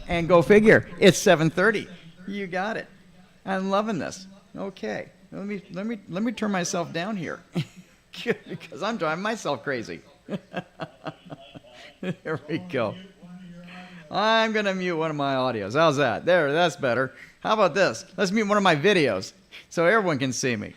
And go figure, it's 7:30. You got it. I'm loving this. Okay, let me turn myself down here because I'm driving myself crazy. There we go. I'm gonna mute one of my audios. How's that? There, that's better. How about this? Let's mute one of my videos so everyone can see me.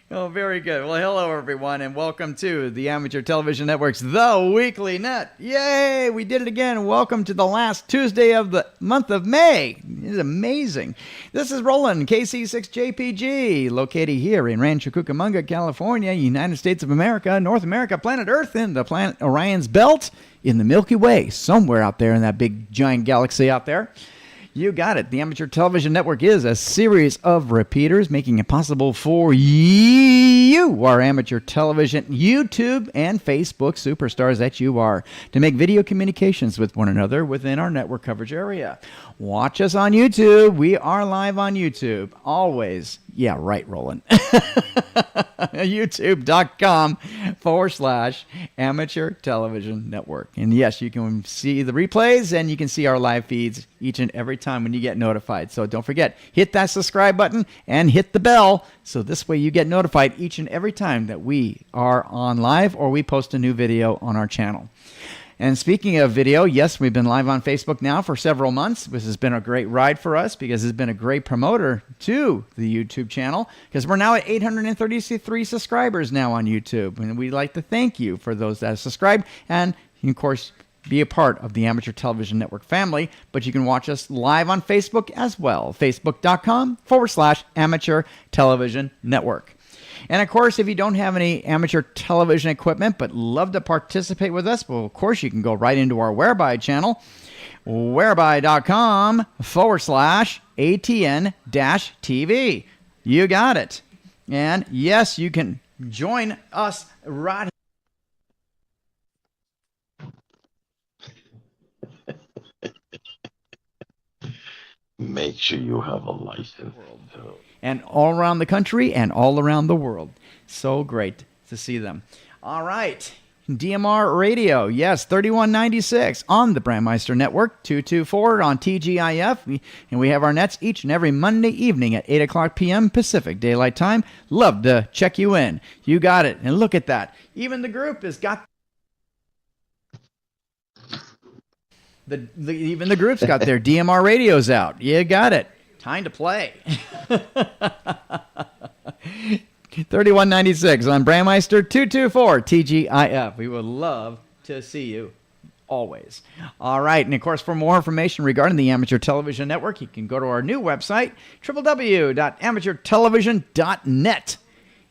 Oh, very good. Well, hello, everyone, and welcome to the Amateur Television Network's The Weekly Net. Yay! We did it again. Welcome to the last Tuesday of the month of May. It's amazing. This is Roland, KC6JPG, located here in Rancho Cucamonga, California, United States of America, North America, planet Earth, in the planet Orion's belt, in the Milky Way, somewhere out there in that big, giant galaxy out there. You got it. The Amateur Television Network is a series of repeaters making it possible for you, our amateur television, YouTube, and Facebook superstars that you are, to make video communications with one another within our network coverage area. Watch us on YouTube. We are live on YouTube. Always. Yeah, right, Roland. YouTube.com/Amateur Television Network. And yes, you can see the replays and you can see our live feeds each and every time when you get notified. So don't forget, hit that subscribe button and hit the bell. So this way you get notified each and every time that we are on live or we post a new video on our channel. And speaking of video, yes, we've been live on Facebook now for several months. This has been a great ride for us because it's been a great promoter to the YouTube channel because we're now at 833 subscribers now on YouTube. And we'd like to thank you for those that have subscribed and, of course, be a part of the Amateur Television Network family. But you can watch us live on Facebook as well, facebook.com/Amateur Television Network. And, of course, if you don't have any amateur television equipment but love to participate with us, well, of course, you can go right into our Whereby channel, whereby.com/ATN-TV. You got it. And, yes, you can join us right. Make sure you have a license. And all around the country and all around the world. So great to see them. All right. DMR Radio, yes, 3196 on the Brandmeister Network, 224 on TGIF. And we have our nets each and every Monday evening at 8 o'clock p.m. Pacific Daylight Time. Love to check you in. You got it. And look at that. Even the group has got... Even the group's got their DMR radios out. You got it. Time to play. 3196 on Brandmeister, 224 TGIF. We would love to see you always. All right. And, of course, for more information regarding the Amateur Television Network, you can go to our new website, www.amateurtelevision.net.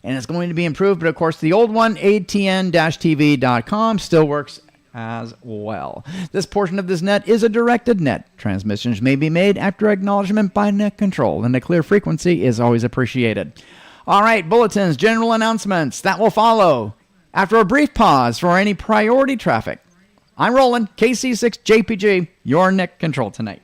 And it's going to be improved. But, of course, the old one, atn-tv.com, still works as well. This portion of this net is a directed net. Transmissions may be made after acknowledgement by net control, and a clear frequency is always appreciated. All right, bulletins, general announcements, that will follow after a brief pause for any priority traffic. I'm Roland, KC6JPG, your net control tonight.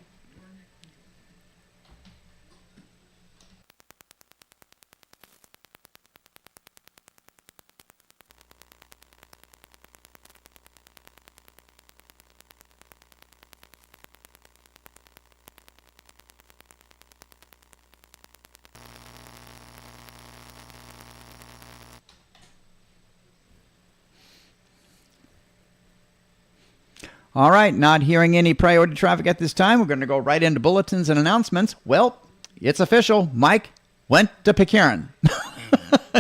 All right, not hearing any priority traffic at this time. We're going to go right into bulletins and announcements. Well, it's official. Mike went to Pitcairn.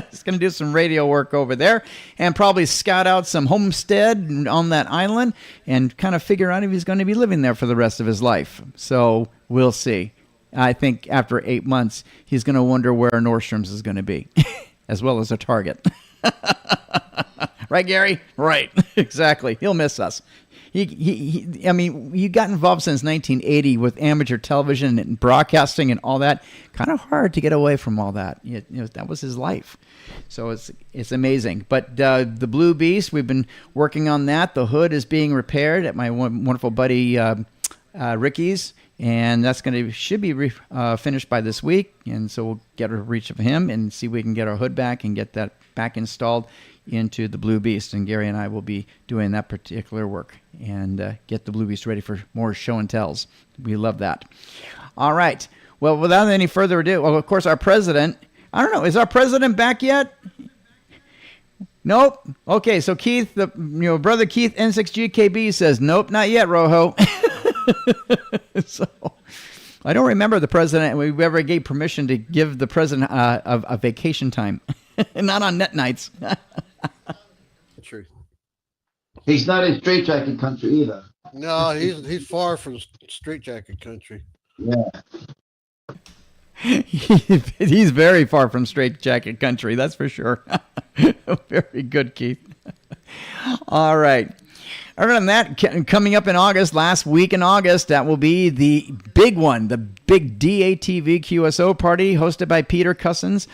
He's going to do some radio work over there and probably scout out some homestead on that island and kind of figure out if he's going to be living there for the rest of his life. So we'll see. I think after 8 months, he's going to wonder where Nordstrom's is going to be, as well as a Target. Right, Gary? Right. Exactly. He'll miss us. I mean, you got involved since 1980 with amateur television and broadcasting and all that. Kind of hard to get away from all that. That was his life. So it's amazing. But the Blue Beast, we've been working on that. The hood is being repaired at my wonderful buddy Ricky's. And that's should be finished by this week. And so we'll get a reach of him and see if we can get our hood back and get that back installed. into the Blue Beast. And Gary and I will be doing that particular work and get the Blue Beast ready for more show and tells. We love that. All right. Well, without any further ado, well, of course, our president, I don't know, is our president back yet? Nope. Okay, so Keith, brother Keith N6GKB says, nope, not yet, Rojo. So I don't remember the president we ever gave permission to give the president a vacation time, not on net nights. True. He's not in straitjacket country either. No, he's far from straight jacket country. Yeah. He's very far from straitjacket country, that's for sure. Very good, Keith. All right. Other than that, coming up in August, last week in August, that will be the big one, the big DATV QSO party hosted by Peter Cousins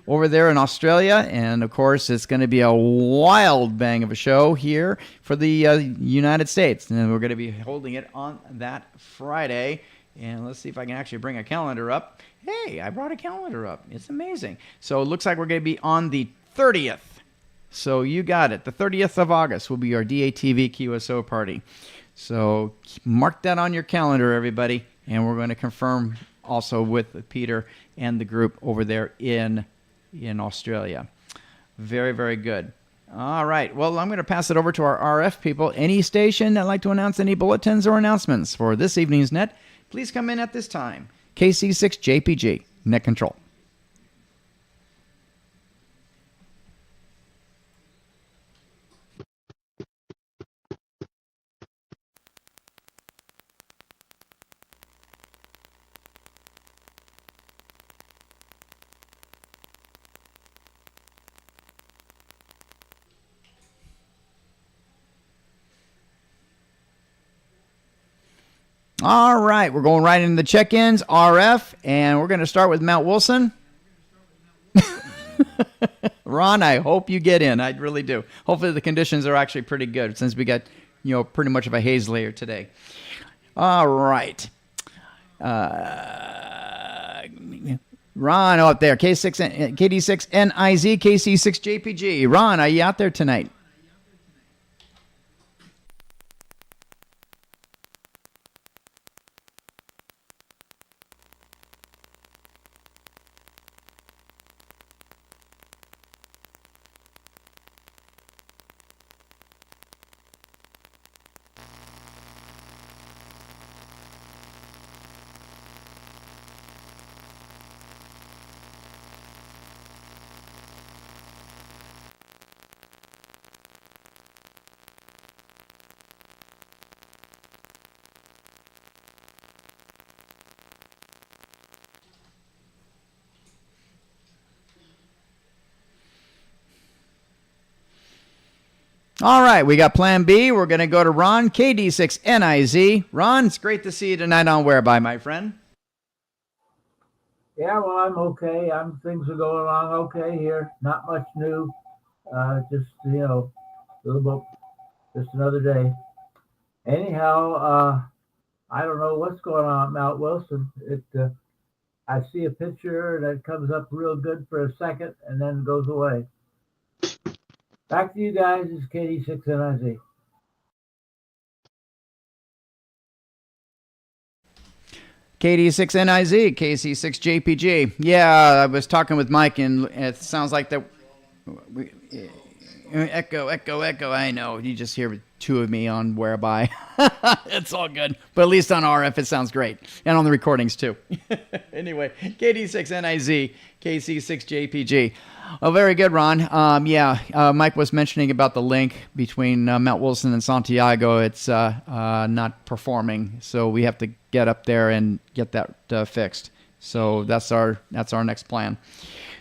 over there in Australia. And, of course, it's going to be a wild bang of a show here for the United States. And we're going to be holding it on that Friday. And let's see if I can actually bring a calendar up. Hey, I brought a calendar up. It's amazing. So it looks like we're going to be on the 30th. So you got it. The 30th of August will be our DATV QSO party. So mark that on your calendar, everybody. And we're going to confirm also with Peter and the group over there in Australia. Very, very good. All right. Well, I'm going to pass it over to our RF people. Any station that'd like to announce any bulletins or announcements for this evening's net, please come in at this time. KC6JPG, net control. All right, we're going right into the check-ins, RF, and we're going to start with Mount Wilson. Ron, I hope you get in. I really do. Hopefully the conditions are actually pretty good since we got, pretty much of a haze layer today. All right. Ron, up there, KD6NIZ, KC6JPG. Ron, are you out there tonight? All right, we got Plan B. We're going to go to Ron, KD6NIZ. Ron, it's great to see you tonight on Whereby, my friend. Yeah, well, I'm okay. Things are going along okay here. Not much new. Just a little bit, just another day. Anyhow, I don't know what's going on at Mount Wilson. I see a picture that comes up real good for a second and then goes away. Back to you guys. It's KD6NIZ. KD6NIZ, KC6JPG. Yeah, I was talking with Mike, and it sounds like that. Echo. I know. You just hear two of me on Whereby. It's all good. But at least on RF, it sounds great. And on the recordings, too. Anyway, KD6NIZ, KC6JPG. Oh, very good, Ron. Mike was mentioning about the link between Mount Wilson and Santiago. It's not performing, so we have to get up there and get that fixed. So that's our next plan.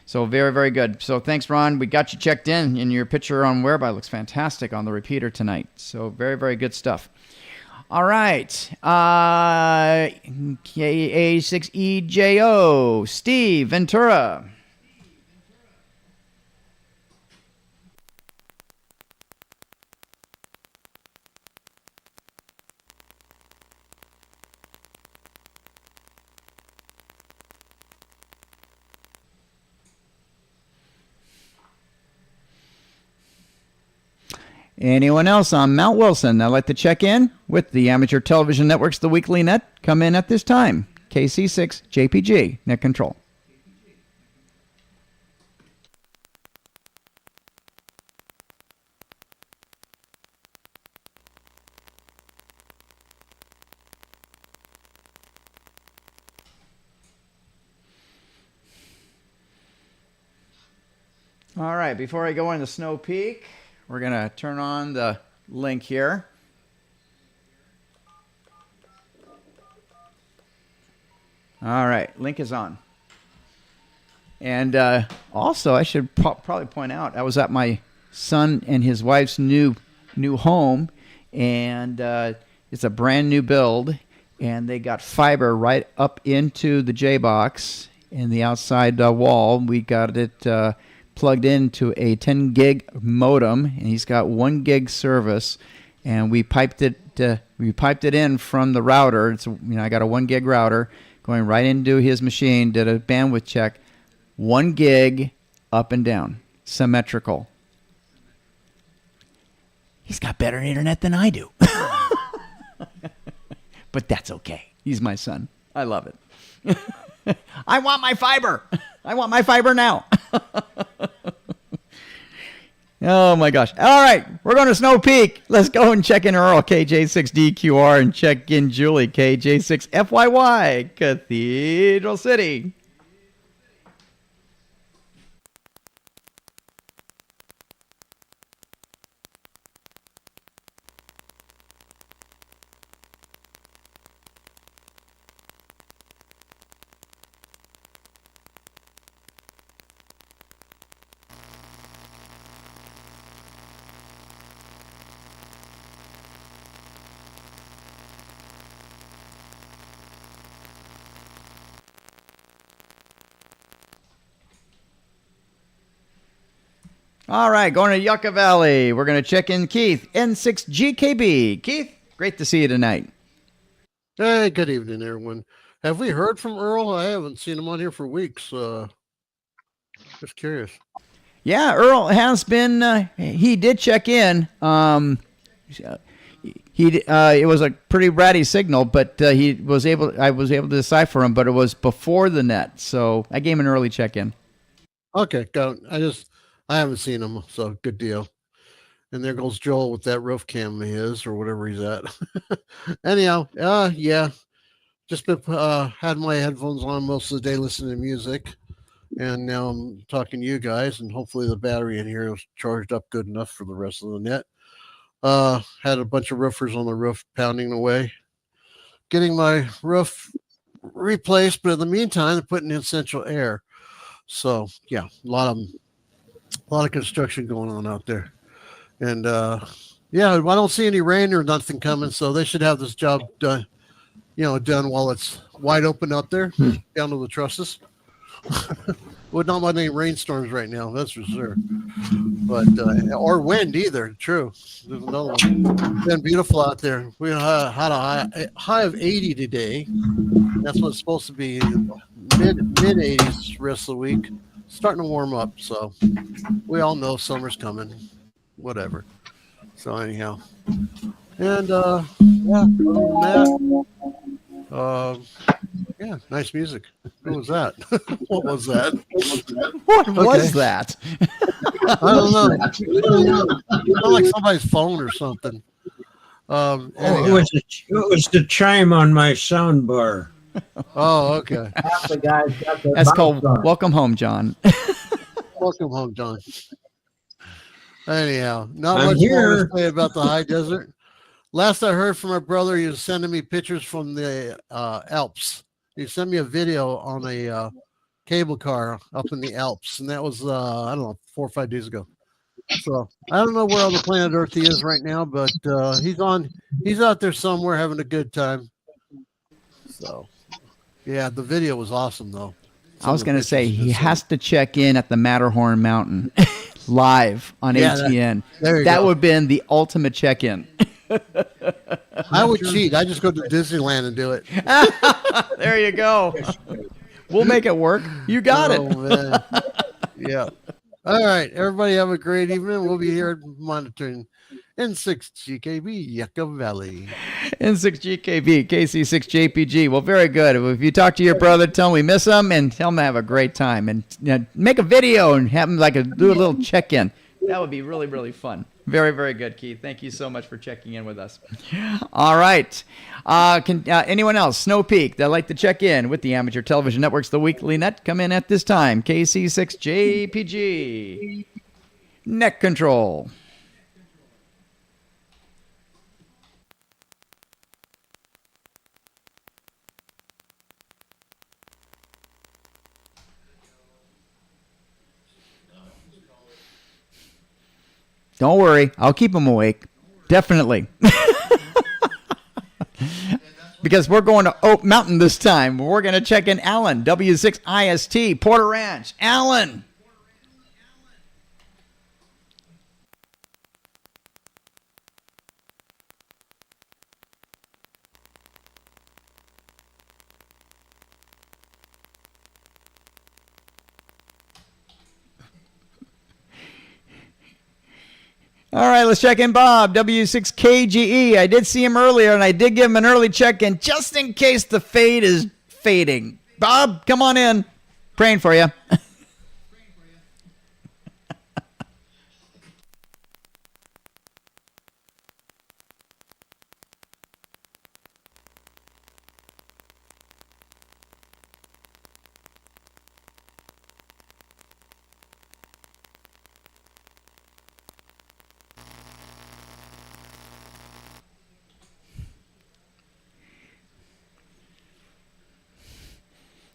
So very, very good. So thanks, Ron. We got you checked in, and your picture on Whereby looks fantastic on the repeater tonight. So very, very good stuff. All right. KA6EJO, Steve Ventura. Anyone else on Mount Wilson? I'd like to check in with the Amateur Television Network's The Weekly Net. Come in at this time. KC6 JPG, Net Control. All right, before I go into Snow Peak, we're going to turn on the link here. All right, link is on. And also, I should probably point out, I was at my son and his wife's new home, and it's a brand new build, and they got fiber right up into the J-box in the outside wall. We got it plugged into a 10 gig modem, and he's got 1 gig service, and we piped it in from the router. It's, I got a 1 gig router going right into his machine, did a bandwidth check, 1 gig up and down, symmetrical. He's got better internet than I do. But that's okay. He's my son. I love it. I want my fiber. I want my fiber now. Oh my gosh. All right. We're going to Snow Peak. Let's go and check in Earl, KJ6DQR, and check in Julie, KJ6FYY, Cathedral City. All right, going to Yucca Valley. We're going to check in Keith, N6GKB. Keith, great to see you tonight. Hey, good evening, everyone. Have we heard from Earl? I haven't seen him on here for weeks. Just curious. Yeah, Earl has been. He did check in. It was a pretty ratty signal, but I was able to decipher him. But it was before the net, so I gave him an early check in. Okay, got it. I haven't seen him, so good deal. And there goes Joel with that roof cam of his or whatever he's at. Anyhow, yeah, just been had my headphones on most of the day listening to music, and now I'm talking to you guys, and hopefully the battery in here is charged up good enough for the rest of the net. Had a bunch of roofers on the roof pounding away, getting my roof replaced, but in the meantime, they're putting in central air. So yeah, a lot of construction going on out there. And yeah, I don't see any rain or nothing coming, so they should have this job done while it's wide open out there, down to the trusses. Would not want any rainstorms right now, that's for sure. But or wind either. True. There's another one. Been beautiful out there. We had a high of 80 today. That's what it's supposed to be. Mid 80s rest of the week. Starting to warm up, so we all know summer's coming. Whatever. So anyhow, and yeah, other than that, yeah, nice music. What was that? What was that? What was that? I don't know. It sounded like somebody's phone or something. It was the chime on my sound bar. Oh, okay. Half the guys got their That's mics called on. Welcome Home, John. Welcome home, John. Anyhow, not I'm much more here. to say about the high desert. Last I heard from my brother, he was sending me pictures from the Alps. He sent me a video on a cable car up in the Alps, and that was I don't know, 4 or 5 days ago. So I don't know where on the planet Earth he is right now, but he's out there somewhere having a good time. So yeah, the video was awesome though. I was going to say he has to check in at the Matterhorn Mountain live on ATN. That would have been the ultimate check-in. I would cheat. I just go to Disneyland and do it. There you go. We'll make it work. You got it. Man. Yeah. All right. Everybody have a great evening. We'll be here monitoring. N6GKB, Yucca Valley. N6GKB, KC6JPG. Well, very good. If you talk to your brother, tell him we miss him and tell him to have a great time. And make a video and have him do a little check-in. That would be really, really fun. Very, very good, Keith. Thank you so much for checking in with us. All right. Can anyone else, Snow Peak, that'd like to check in with the Amateur Television Network's The Weekly Net, come in at this time. KC6JPG. Neck control. Don't worry. I'll keep him awake. Definitely. Because we're going to Oak Mountain this time. We're going to check in Alan, W6IST, Porter Ranch. Alan. All right, let's check in Bob, W6KGE. I did see him earlier, and I did give him an early check-in just in case the fade is fading. Bob, come on in. Praying for you.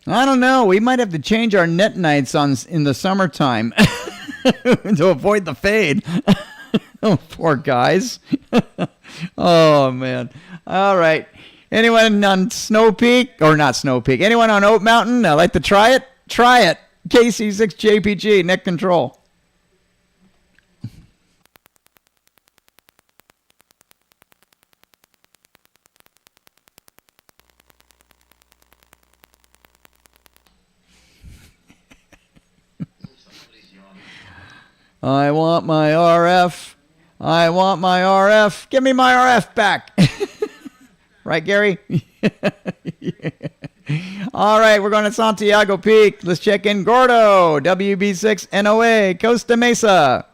I don't know. We might have to change our net nights in the summertime to avoid the fade. Oh, poor guys. Oh, man. All right. Anyone on Snow Peak? Or not Snow Peak. Anyone on Oak Mountain? Like to try it? Try it. KC6JPG, neck control. I want my RF. I want my RF. Give me my RF back. Right, Gary? Yeah. All right, we're going to Santiago Peak. Let's check in Gordo, WB6NOA, Costa Mesa.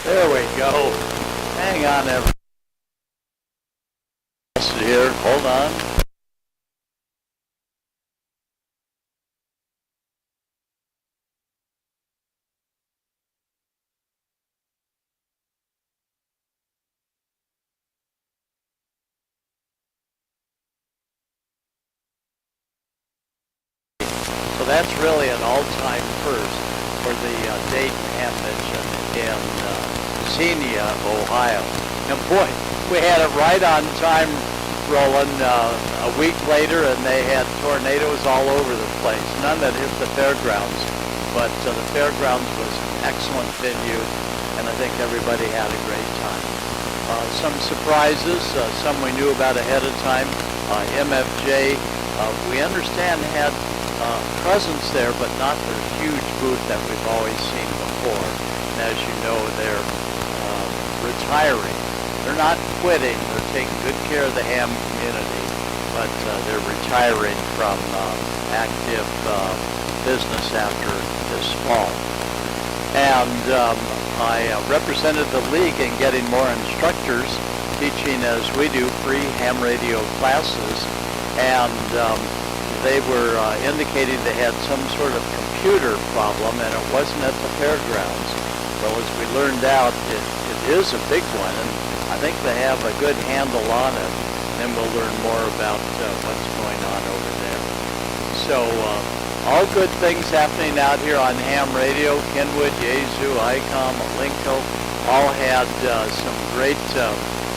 There we go. Hang on, everyone. Here, hold on. So that's really an all-time first for the Dayton Ham Mission in Xenia, Ohio. And boy, we had it right on time, Roland, a week later, and they had tornadoes all over the place. None that hit the fairgrounds, but the fairgrounds was an excellent venue, and I think everybody had a great time. Some surprises, some we knew about ahead of time. MFJ, we understand had presence there, but not their huge booth that we've always seen before. And as you know, they're retiring. They're not quitting. They're taking good care of the ham community, but they're retiring from active business after this fall. And I represented the league in getting more instructors teaching, as we do, free ham radio classes. And they were indicating they had some sort of computer problem, and it wasn't at the fairgrounds. Well, as we learned out, it is a big one, and I think they have a good handle on it. And then we'll learn more about what's going on over there. So all good things happening out here on ham radio. Kenwood, Yazoo, ICOM, Alinco all had some great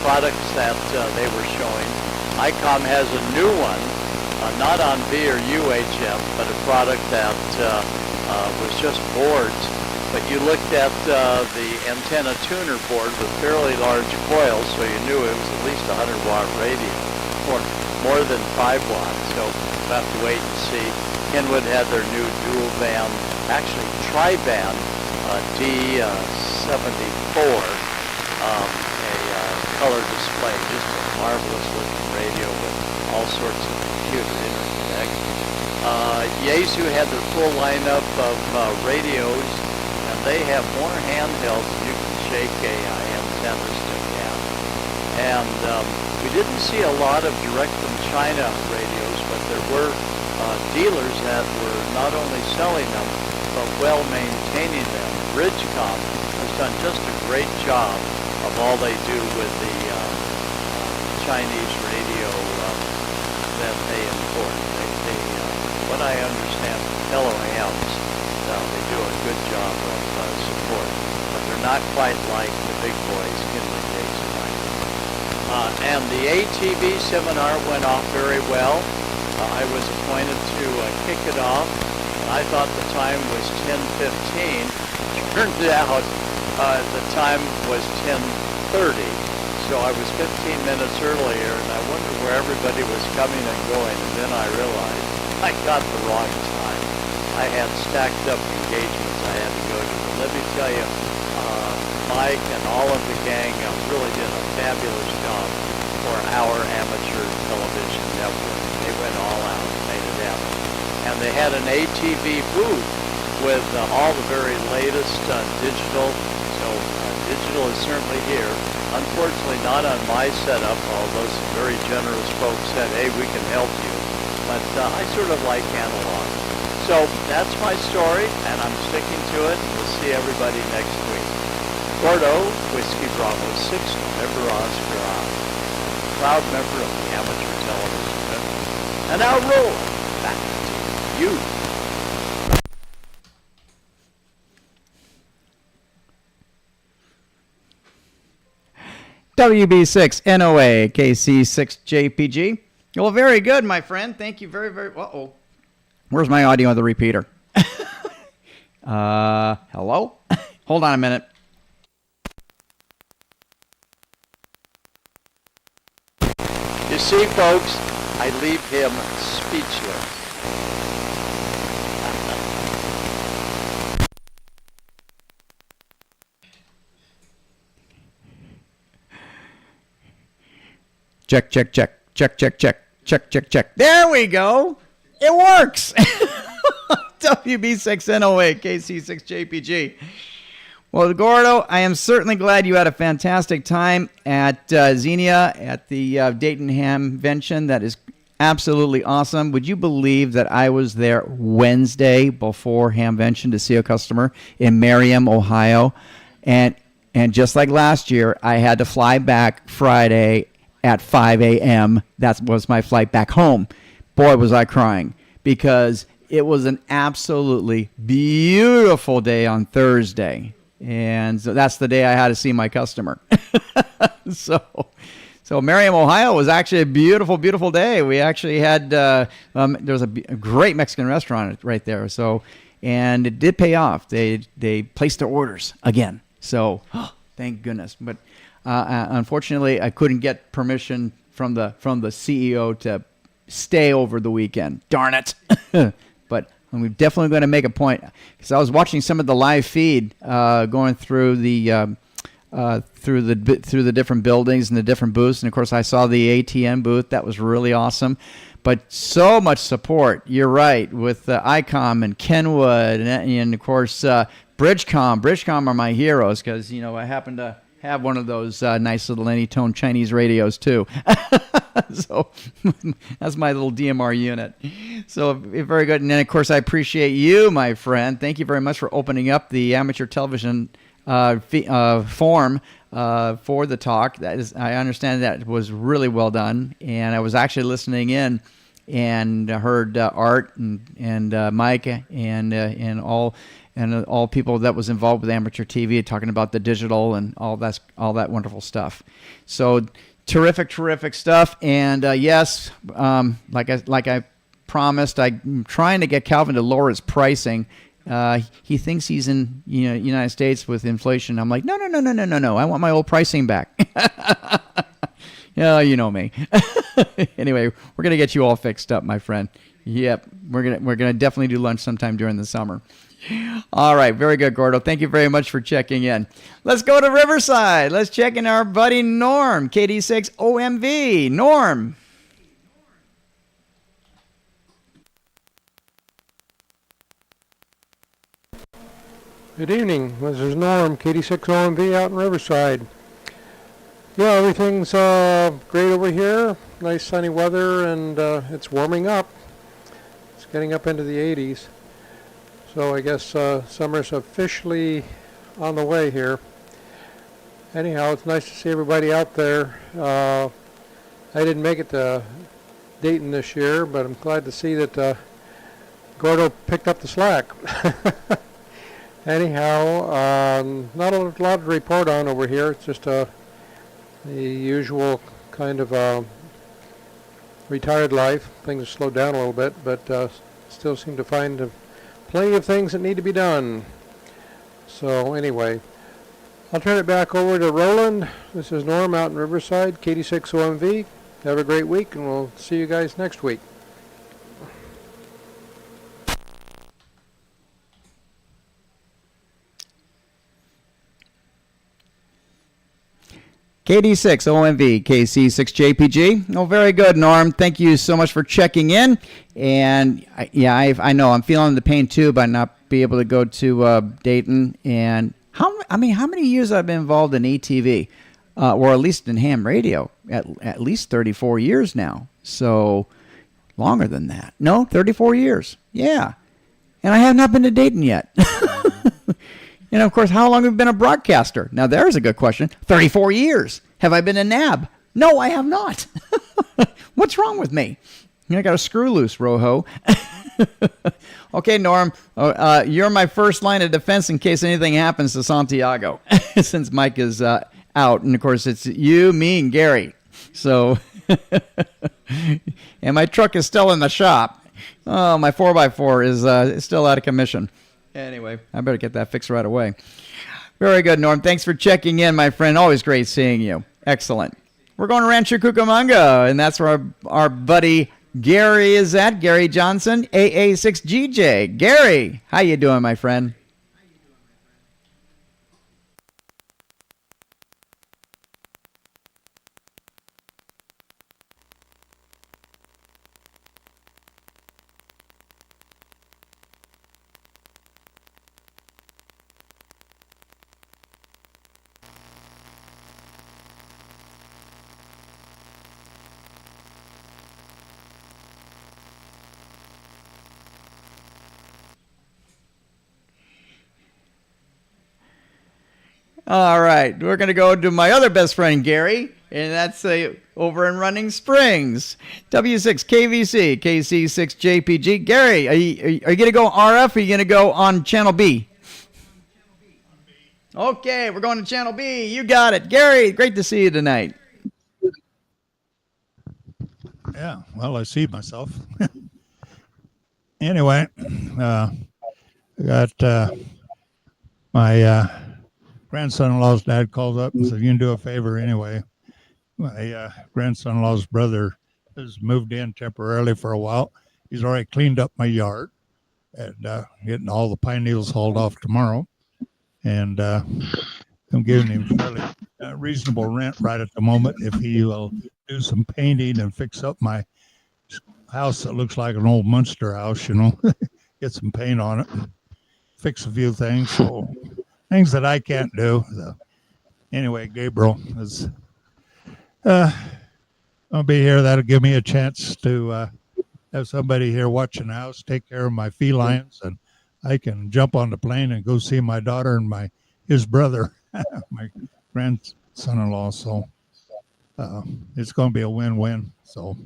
products that they were showing. ICOM has a new one, not on V or UHF, but a product that was just boards. But you looked at the antenna tuner board with fairly large coils, so you knew it was at least a 100-watt radio. more than 5 watts, so we'll have to wait and see. Kenwood had their new dual band, actually tri-band D74, a color display, just a marvelous looking radio with all sorts of computer interconnect. Yaesu had their full lineup of radios, and they have more handhelds than you can shake a antenna stick at. And we didn't see a lot of direct from China radios, but there were dealers that were not only selling them, but well maintaining them. Bridgecom has done just a great job of all they do with the Chinese radio that they import. What I understand from fellow hams, they do a good job of support, but they're not quite like the big boys in the days of and the ATV seminar went off very well. I was appointed to kick it off. I thought the time was 10:15. Turned out the time was 10:30. So I was 15 minutes earlier, and I wondered where everybody was coming and going, and then I realized I got the wrong time. I had stacked up engagements I had to go to. But let me tell you, Mike and all of the gang really did a fabulous job for our amateur television network. They went all out and made it happen. And they had an ATV booth with all the very latest digital. So digital is certainly here. Unfortunately, not on my setup, although some very generous folks said, hey, we can help you. But I sort of like analog. So that's my story, and I'm sticking to it. We'll see everybody next week. Gordo, Whiskey Bravo 6, November Oscar, proud member of the Amateur Television Network. And now roll back to you. WB6 NOA KC6 JPG. Well, very good, my friend. Thank you very, very. Uh-oh. Where's my audio on the repeater? Hello? Hold on a minute. You see, folks, I leave him speechless. Check, check, check, check, check, check, check, check, check. There we go. It works. WB6NOA KC6JPG. Well, Gordo, I am certainly glad you had a fantastic time at Xenia at the Dayton Hamvention. That is absolutely awesome. Would you believe that I was there Wednesday before Hamvention to see a customer in Merriam, Ohio? And just like last year, I had to fly back Friday at 5 a.m. That was my flight back home. Boy, was I crying, because it was an absolutely beautiful day on Thursday. And so that's the day I had to see my customer. So Merriam, Ohio was actually a beautiful, beautiful day. We actually had, there was a great Mexican restaurant right there. So, and it did pay off. They placed their orders again. So, thank goodness. But unfortunately, I couldn't get permission from the CEO to stay over the weekend. Darn it. But we're definitely going to make a point, because I was watching some of the live feed going through the different buildings and the different booths, and of course I saw the ATM booth. That was really awesome. But so much support. You're right, with ICOM and Kenwood and of course Bridgecom. Bridgecom are my heroes, because I happen to have one of those nice little Anytone Chinese radios too. So that's my little DMR unit. So very good. And then, of course, I appreciate you, my friend. Thank you very much for opening up the amateur television forum for the talk. That is, I understand that was really well done. And I was actually listening in and heard Art and Mike and all people that was involved with amateur TV talking about the digital and all that wonderful stuff. So terrific stuff. And yes, like I promised, I'm trying to get Calvin to lower his pricing. He thinks he's in United States with inflation. I'm like, no. I want my old pricing back. Yeah, you know me. Anyway, we're gonna get you all fixed up, my friend. Yep, we're gonna definitely do lunch sometime during the summer. All right, very good, Gordo. Thank you very much for checking in. Let's go to Riverside. Let's check in our buddy Norm, KD6 OMV. Norm. Good evening. This is Norm, KD6OMV out in Riverside. Yeah, everything's great over here. Nice sunny weather, and it's warming up. It's getting up into the 80s. So I guess summer's officially on the way here. Anyhow, it's nice to see everybody out there. I didn't make it to Dayton this year, but I'm glad to see that Gordo picked up the slack. Anyhow, not a lot to report on over here. It's just the usual kind of retired life. Things have slowed down a little bit, but still seem to find plenty of things that need to be done. So anyway, I'll turn it back over to Roland. This is Norm out in Riverside, KD6OMV. Have a great week, and we'll see you guys next week. KD6 OMV KC6JPG. Oh, very good, Norm. Thank you so much for checking in. And I know I'm feeling the pain too, by not be able to go to Dayton. And how many years I've been involved in ATV, or at least in ham radio? At least 34 years now. So longer than that. No, 34 years. Yeah. And I have not been to Dayton yet. And of course, how long have you been a broadcaster? Now, there's a good question. 34 years. Have I been a NAB? No, I have not. What's wrong with me? I got a screw loose, Rojo. Okay, Norm, you're my first line of defense in case anything happens to Santiago, since Mike is out. And of course, it's you, me, and Gary. So, and my truck is still in the shop. Oh, my 4x4 is still out of commission. Anyway, I better get that fixed right away. Very good, Norm. Thanks for checking in, my friend. Always great seeing you. Excellent. We're going to Rancho Cucamonga, and that's where our buddy Gary is at. Gary Johnson, AA6GJ. Gary, how you doing, my friend? All right, we're going to go to my other best friend, Gary, and that's over in Running Springs. W6KVC, KC6JPG. Gary, are you going to go RF or are you going to go on Channel B? Okay, we're going to Channel B. You got it. Gary, great to see you tonight. Yeah, well, I see myself. Anyway, I got my grandson-in-law's dad called up and said, you can do a favor anyway. My grandson-in-law's brother has moved in temporarily for a while. He's already cleaned up my yard and getting all the pine needles hauled off tomorrow. And I'm giving him fairly reasonable rent right at the moment if he will do some painting and fix up my house that looks like an old Munster house, you know, get some paint on it, fix a few things. So things that I can't do. So, anyway, Gabriel is I'll be here. That'll give me a chance to have somebody here watching the house, take care of my felines, and I can jump on the plane and go see my daughter and his brother, my grandson-in-law. So it's going to be a win-win. So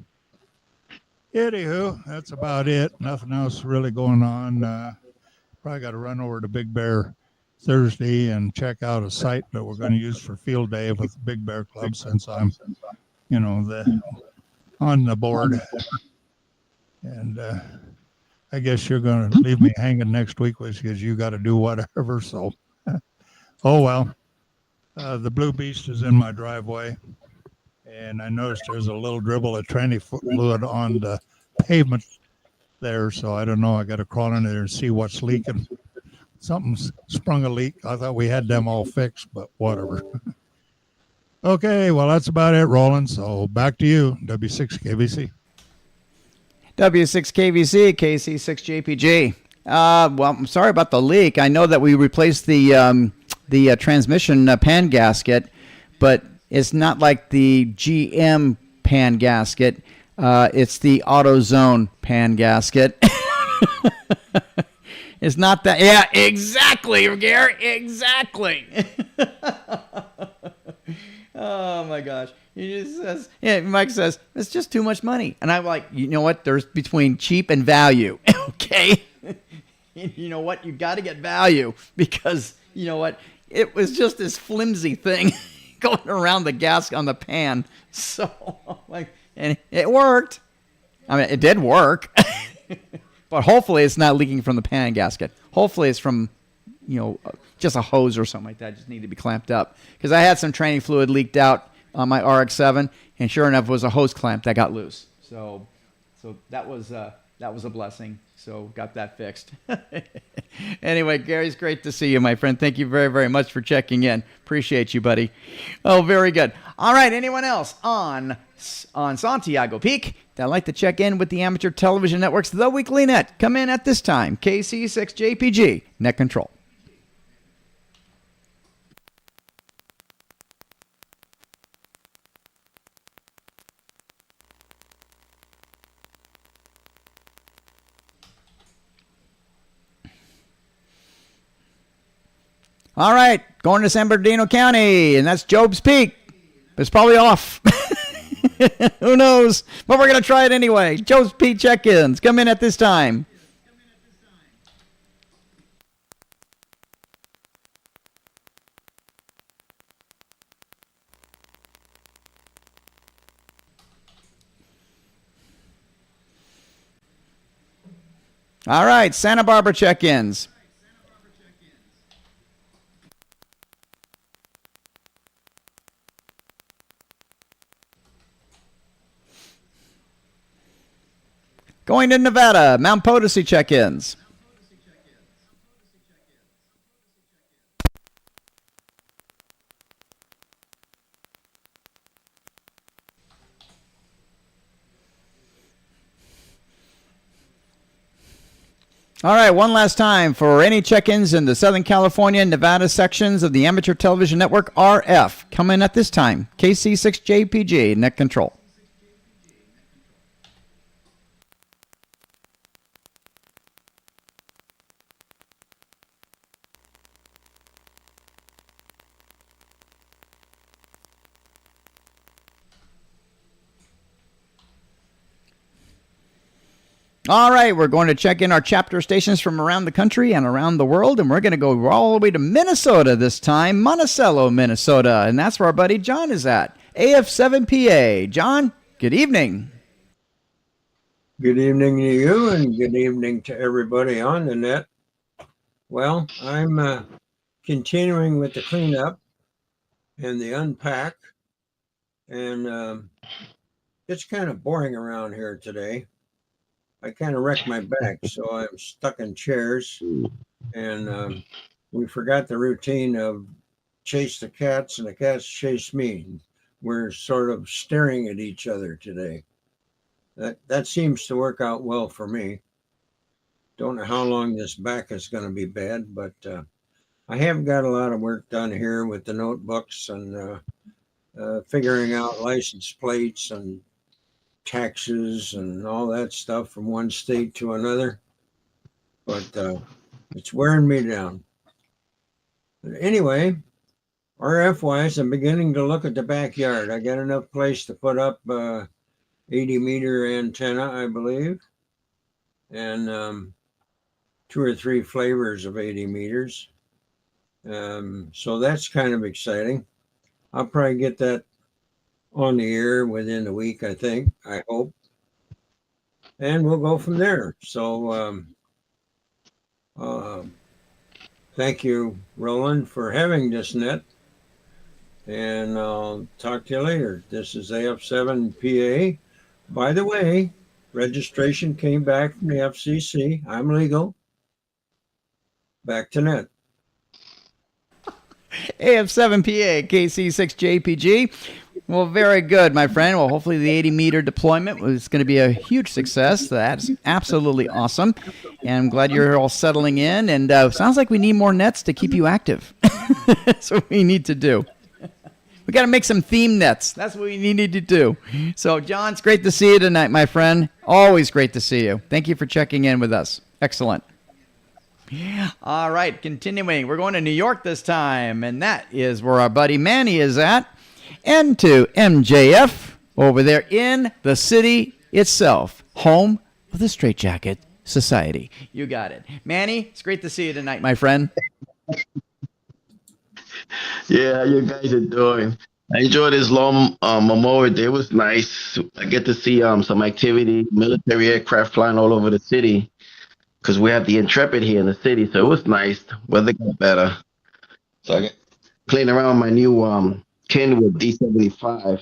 anywho, that's about it. Nothing else really going on. Probably got to run over to Big Bear Thursday and check out a site that we're going to use for field day with the Big Bear Club, since I'm, you know, on the board. And I guess you're going to leave me hanging next week because you got to do whatever. So, oh well. The Blue Beast is in my driveway, and I noticed there's a little dribble of tranny fluid on the pavement there, so I don't know. I got to crawl in there and see what's leaking. Something's sprung a leak. I thought we had them all fixed, but whatever. Okay, well, that's about it, Roland. So back to you, W6KVC. W6KVC, KC6JPG. Well, I'm sorry about the leak. I know that we replaced the transmission pan gasket, but it's not like the GM pan gasket. It's the AutoZone pan gasket. It's not that. Yeah, exactly, Gary. Exactly. Oh my gosh. He just says, yeah, Mike says, it's just too much money. And I'm like, you know what? There's between cheap and value. Okay. You know what? You got to get value because you know what? It was just this flimsy thing going around the gas on the pan. So like, and it worked. I mean, it did work, but hopefully it's not leaking from the pan gasket. Hopefully it's from, just a hose or something like that. Just need to be clamped up because I had some training fluid leaked out on my RX-7, and sure enough, it was a hose clamp that got loose. So that was a blessing. So got that fixed. Anyway, Gary's great to see you, my friend. Thank you very, very much for checking in. Appreciate you, buddy. Oh, very good. All right, anyone else on Santiago Peak that'd like to check in with the Amateur Television Network's The Weekly Net? Come in at this time. KC6JPG, Net Control. All right, going to San Bernardino County, and that's Job's Peak. It's probably off. Who knows? But we're going to try it anyway. Job's Peak check-ins. Come in at this time. All right, Santa Barbara check-ins. Going to Nevada, Mount Potosi check-ins. All right, one last time for any check-ins in the Southern California and Nevada sections of the Amateur Television Network RF. Come in at this time. KC6JPG, Net Control. All right, we're going to check in our chapter stations from around the country and around the world, and we're going to go all the way to Minnesota this time, Monticello, Minnesota, and that's where our buddy John is at, AF7PA. John, good evening. Good evening to you, and good evening to everybody on the net. Well, I'm continuing with the cleanup and the unpack, and it's kind of boring around here today. I kind of wrecked my back, so I'm stuck in chairs, and we forgot the routine of chase the cats and the cats chase me. We're sort of staring at each other today. That seems to work out well for me. Don't know how long this back is going to be bad, but I have got a lot of work done here with the notebooks and figuring out license plates and taxes and all that stuff from one state to another, but it's wearing me down. But anyway, RF wise, I'm beginning to look at the backyard. I got enough place to put up 80-meter antenna, I believe, and 2 or 3 flavors of 80 meters. So that's kind of exciting. I'll probably get that on the air within a week, I think, I hope. And we'll go from there. So thank you, Roland, for having this net. and I'll talk to you later. This is AF7PA. By the way, registration came back from the FCC. I'm legal. Back to net. AF7PA, KC6JPG. Well, very good, my friend. Well, hopefully the 80-meter deployment was going to be a huge success. That's absolutely awesome. And I'm glad you're all settling in. And sounds like we need more nets to keep you active. That's what we need to do. We got to make some theme nets. That's what we need to do. So, John, it's great to see you tonight, my friend. Always great to see you. Thank you for checking in with us. Excellent. All right, continuing. We're going to New York this time, and that is where our buddy Manny is at. And to MJF over there in the city itself, home of the Straight Jacket Society. You got it. Manny, it's great to see you tonight, my friend. Yeah, how you guys are doing? I enjoyed this long Memorial Day. It was nice. I get to see some activity, military aircraft flying all over the city because we have the Intrepid here in the city. So it was nice. Weather got better. So I got playing around with my new Kenwood D75.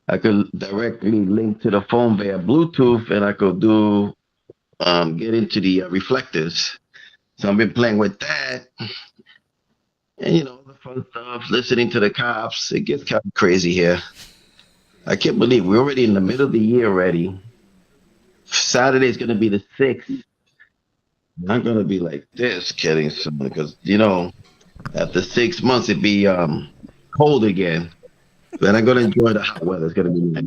I could directly link to the phone via Bluetooth, and I could do get into the reflectors. So I've been playing with that, and the fun stuff. Listening to the cops, it gets kind of crazy here. I can't believe we're already in the middle of the year already. Saturday's gonna be the 6th. I'm gonna be like this, kidding soon, because after 6 months it'd be cold again. Then I'm gonna enjoy the hot weather. It's gonna be nice.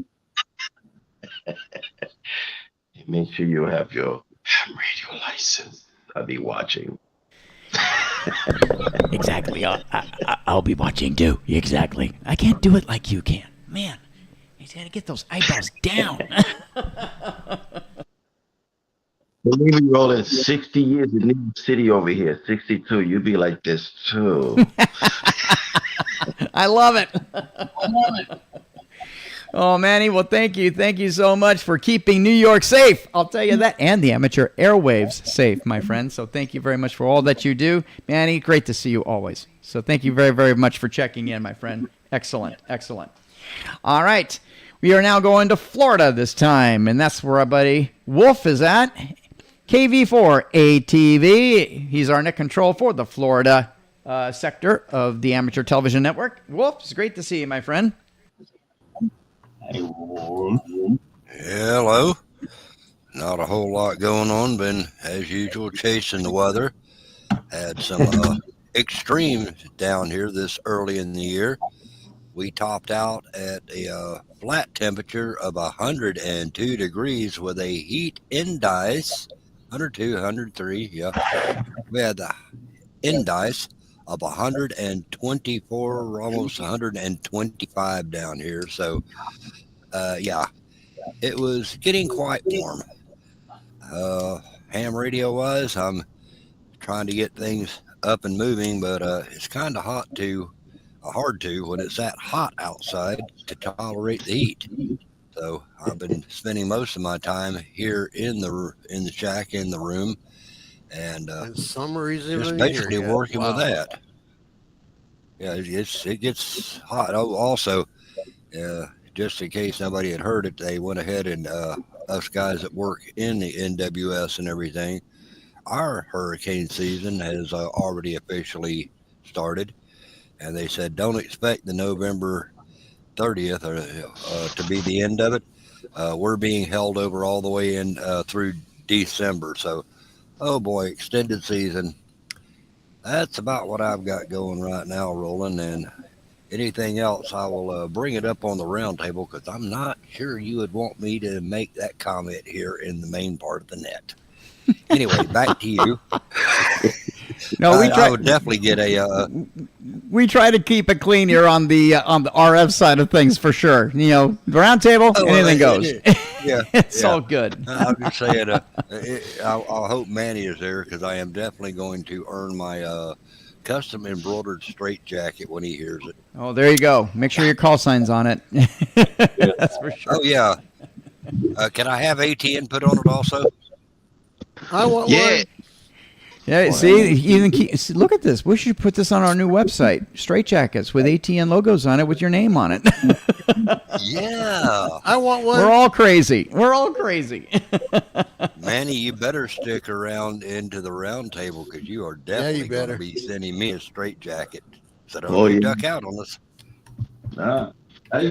Make sure you have your ham radio license. I'll be watching. Exactly. I'll be watching too. Exactly. I can't do it like you can. Man, he's got to get those eyebrows down. Believe me, rolling 60 years in New York City over here, 62. You'll be like this too. I love it. Oh, Manny, well, thank you. Thank you so much for keeping New York safe. I'll tell you that. And the amateur airwaves safe, my friend. So thank you very much for all that you do. Manny, great to see you always. So thank you very, very much for checking in, my friend. Excellent. Excellent. All right. We are now going to Florida this time, and that's where our buddy Wolf is at. KV4ATV. He's our net control for the Florida sector of the Amateur Television Network. Wolf, it's great to see you, my friend. Hello. Not a whole lot going on. Been, as usual, chasing the weather. Had some extremes down here this early in the year. We topped out at a flat temperature of 102 degrees with a heat index, 102, 103, yeah. We had the index of 124, almost 125 down here. So, yeah, it was getting quite warm. Ham radio wise, I'm trying to get things up and moving, but it's kind of hard to when it's that hot outside to tolerate the heat. So I've been spending most of my time here in the shack, in the room, and summer is just basically working with that. Yeah, it gets hot. Oh, also, just in case nobody had heard it, they went ahead and us guys that work in the NWS and everything, our hurricane season has already officially started, and they said don't expect the November 30th to be the end of it. We're being held over all the way in through December. So, oh boy, extended season. That's about what I've got going right now, Roland. And anything else, I will bring it up on the round table because I'm not sure you would want me to make that comment here in the main part of the net. Anyway, back to you. No, I would definitely get a. We try to keep it clean here on the RF side of things for sure. The round table, anything goes. Yeah, it's all good. I'm just saying. I hope Manny is there because I am definitely going to earn my custom embroidered straight jacket when he hears it. Oh, there you go. Make sure your call sign's on it. That's for sure. Oh yeah. Can I have ATN put on it also? I want Yeah. one. Yeah, see, look at this. We should put this on our new website. Straight jackets with ATN logos on it with your name on it. Yeah. I want one. We're all crazy. We're all crazy. Manny, you better stick around into the round table because you are definitely going to be sending me a straight jacket. So don't duck out on us. I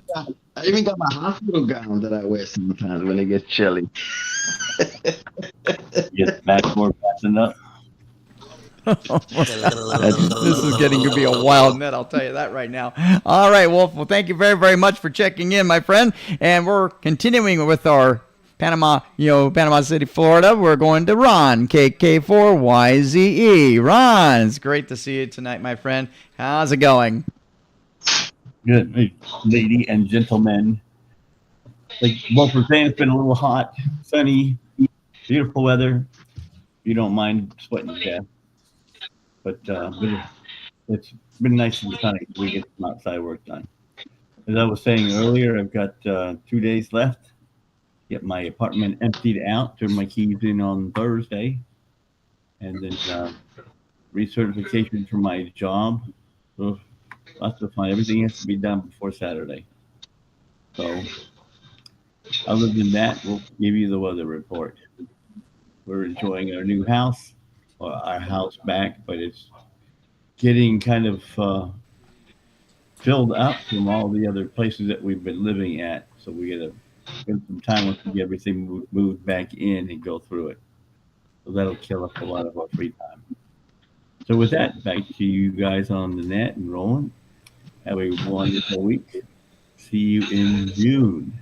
even got my hospital gown that I wear sometimes when it gets chilly. Yes, back more passing up. This is getting to be a wild net, I'll tell you that right now. All right, Wolf. Well, thank you very, very much for checking in, my friend. And we're continuing with our Panama City, Florida. We're going to Ron, KK4YZE. Ron, it's great to see you tonight, my friend. How's it going? Good, lady and gentlemen. Like both were saying, it's been a little hot, sunny, beautiful weather. You don't mind sweating to death. But it's been nice and sunny. We get some outside work done. As I was saying earlier, I've got 2 days left. Get my apartment emptied out, turn my keys in on Thursday, and then recertification for my job. So lots of fun. Everything has to be done before Saturday. So other than that, we'll give you the weather report. We're enjoying our new house, or our house back, but it's getting kind of filled up from all the other places that we've been living at. So we got to spend some time once we get everything moved back in and go through it. So that'll kill up a lot of our free time. So with that, back to you guys on the net and rolling. Have a wonderful week. See you in June.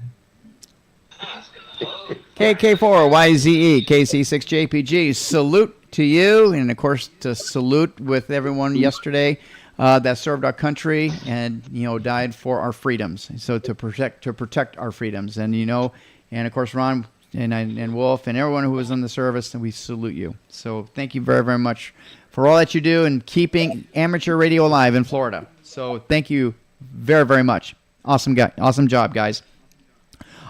KK4YZE, KC6JPG, salute to you, and of course to salute with everyone yesterday that served our country and died for our freedoms. So to protect our freedoms, and and of course Ron and Wolf and everyone who was in the service, and we salute you. So thank you very, very much for all that you do in keeping amateur radio alive in Florida. So thank you very, very much. Awesome job, guys.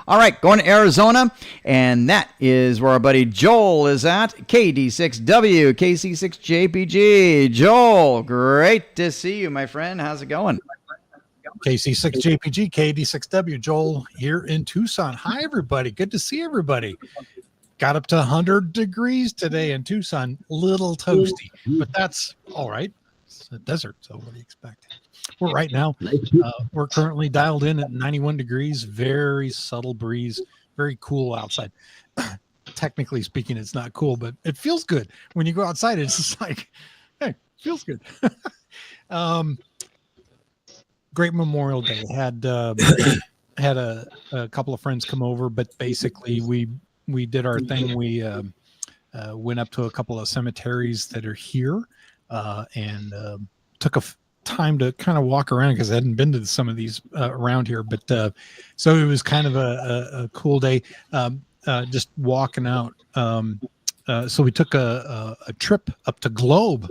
All right, going to Arizona, and that is where our buddy Joel is at, KD6W, KC6JPG. Joel, great to see you, my friend. How's it going? KC6JPG, KD6W, Joel here in Tucson. Hi, everybody. Good to see everybody. Got up to 100 degrees today in Tucson. Little toasty, but that's all right. It's a desert, so what do you expect? Right now, we're currently dialed in at 91 degrees, very subtle breeze, very cool outside. Technically speaking, it's not cool, but it feels good. When you go outside, it's just like, hey, it feels good. Great Memorial Day. Had a couple of friends come over, but basically we did our thing. We went up to a couple of cemeteries that are here and took a time to kind of walk around because I hadn't been to some of these around here, but so it was kind of a cool day, just walking out. So we took a trip up to Globe,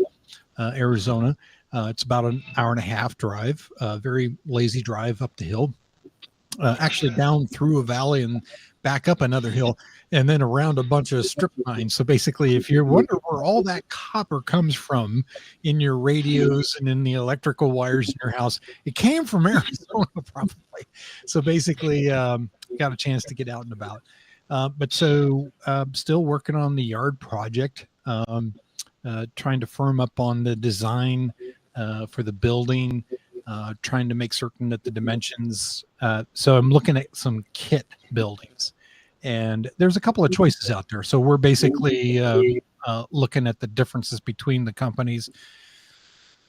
Arizona. It's about an hour and a half drive, very lazy drive up the hill, actually down through a valley and back up another hill and then around a bunch of strip mines. So basically, if you wonder where all that copper comes from in your radios and in the electrical wires in your house, it came from Arizona probably. So basically, got a chance to get out and about. But so still working on the yard project, trying to firm up on the design for the building, trying to make certain that the dimensions. So I'm looking at some kit buildings, and there's a couple of choices out there. So we're basically looking at the differences between the companies.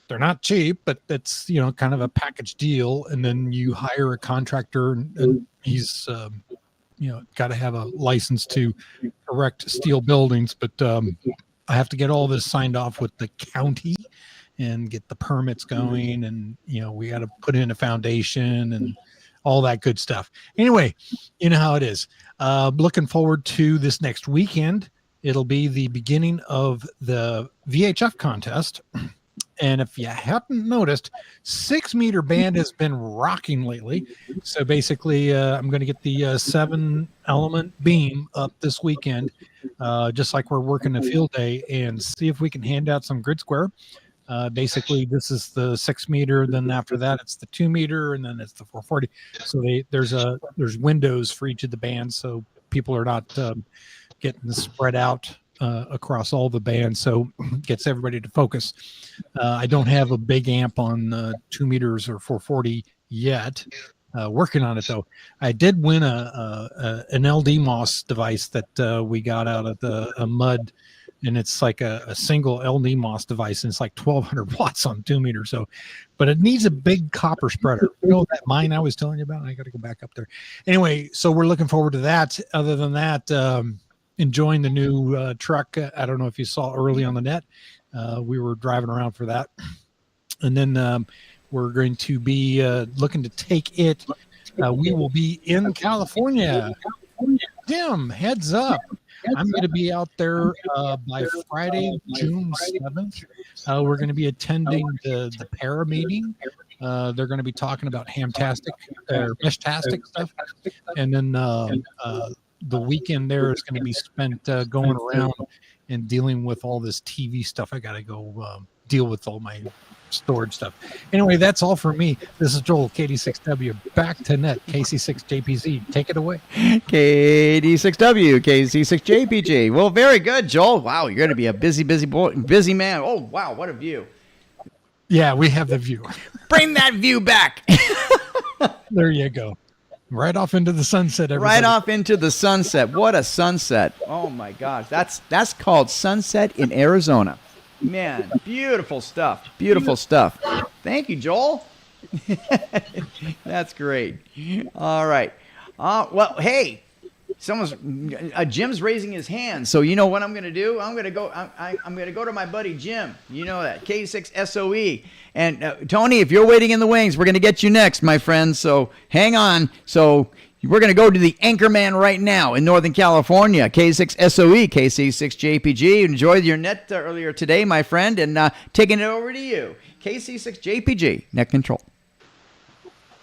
They're not cheap, but that's, kind of a package deal. And then you hire a contractor and he's, got to have a license to erect steel buildings. But I have to get all this signed off with the county and get the permits going. And, we got to put in a foundation and all that good stuff. Anyway, you know how it is. Looking forward to this next weekend. It'll be the beginning of the VHF contest. And if you haven't noticed, 6-meter band has been rocking lately. So basically, I'm going to get the 7-element beam up this weekend. just like we're working a field day, and see if we can hand out some grid square. Basically, this is the 6 meter. Then after that, it's the 2 meter, and then it's the 440. So there's windows for each of the bands, so people are not getting spread out across all the bands. So gets everybody to focus. I don't have a big amp on 2 meters or 440 yet. Working on it though. I did win an LD Moss device that we got out of the mud. And it's like a single LD Moss device, and it's like 1,200 watts on 2 meters. So, but it needs a big copper spreader. You know that mine I was telling you about? I got to go back up there. Anyway, so we're looking forward to that. Other than that, enjoying the new truck. I don't know if you saw early on the net. We were driving around for that. And then we're going to be looking to take it. We will be in California. Jim, heads up. I'm going to be out there by Friday, June 7th. We're going to be attending the para meeting. They're going to be talking about hamtastic or meshtastic stuff. And then the weekend there is going to be spent going around and dealing with all this TV stuff. I got to go deal with all my storage stuff. Anyway, that's all for me. This is Joel, KD6W, back to net, KC6JPZ. Take it away. KD6W, KC6JPG. Well, very good, Joel. Wow, you're going to be a busy boy, busy man. Oh, wow, what a view. Yeah, we have the view. Bring that view back. There you go. Right off into the sunset, everybody. Right off into the sunset. What a sunset. Oh, my gosh. That's called sunset in Arizona. Man, beautiful stuff. Beautiful stuff. Thank you, Joel. That's great. All right. Well, hey, Jim's raising his hand. So you know what I'm going to do? I'm going to go. I'm going to go to my buddy Jim. You know that K6SOE. And Tony, if you're waiting in the wings, we're going to get you next, my friend. So hang on. So we're going to go to the Anchorman right now in Northern California, K6SOE, KC6JPG. Enjoyed your net earlier today, my friend, and taking it over to you, KC6JPG, net control.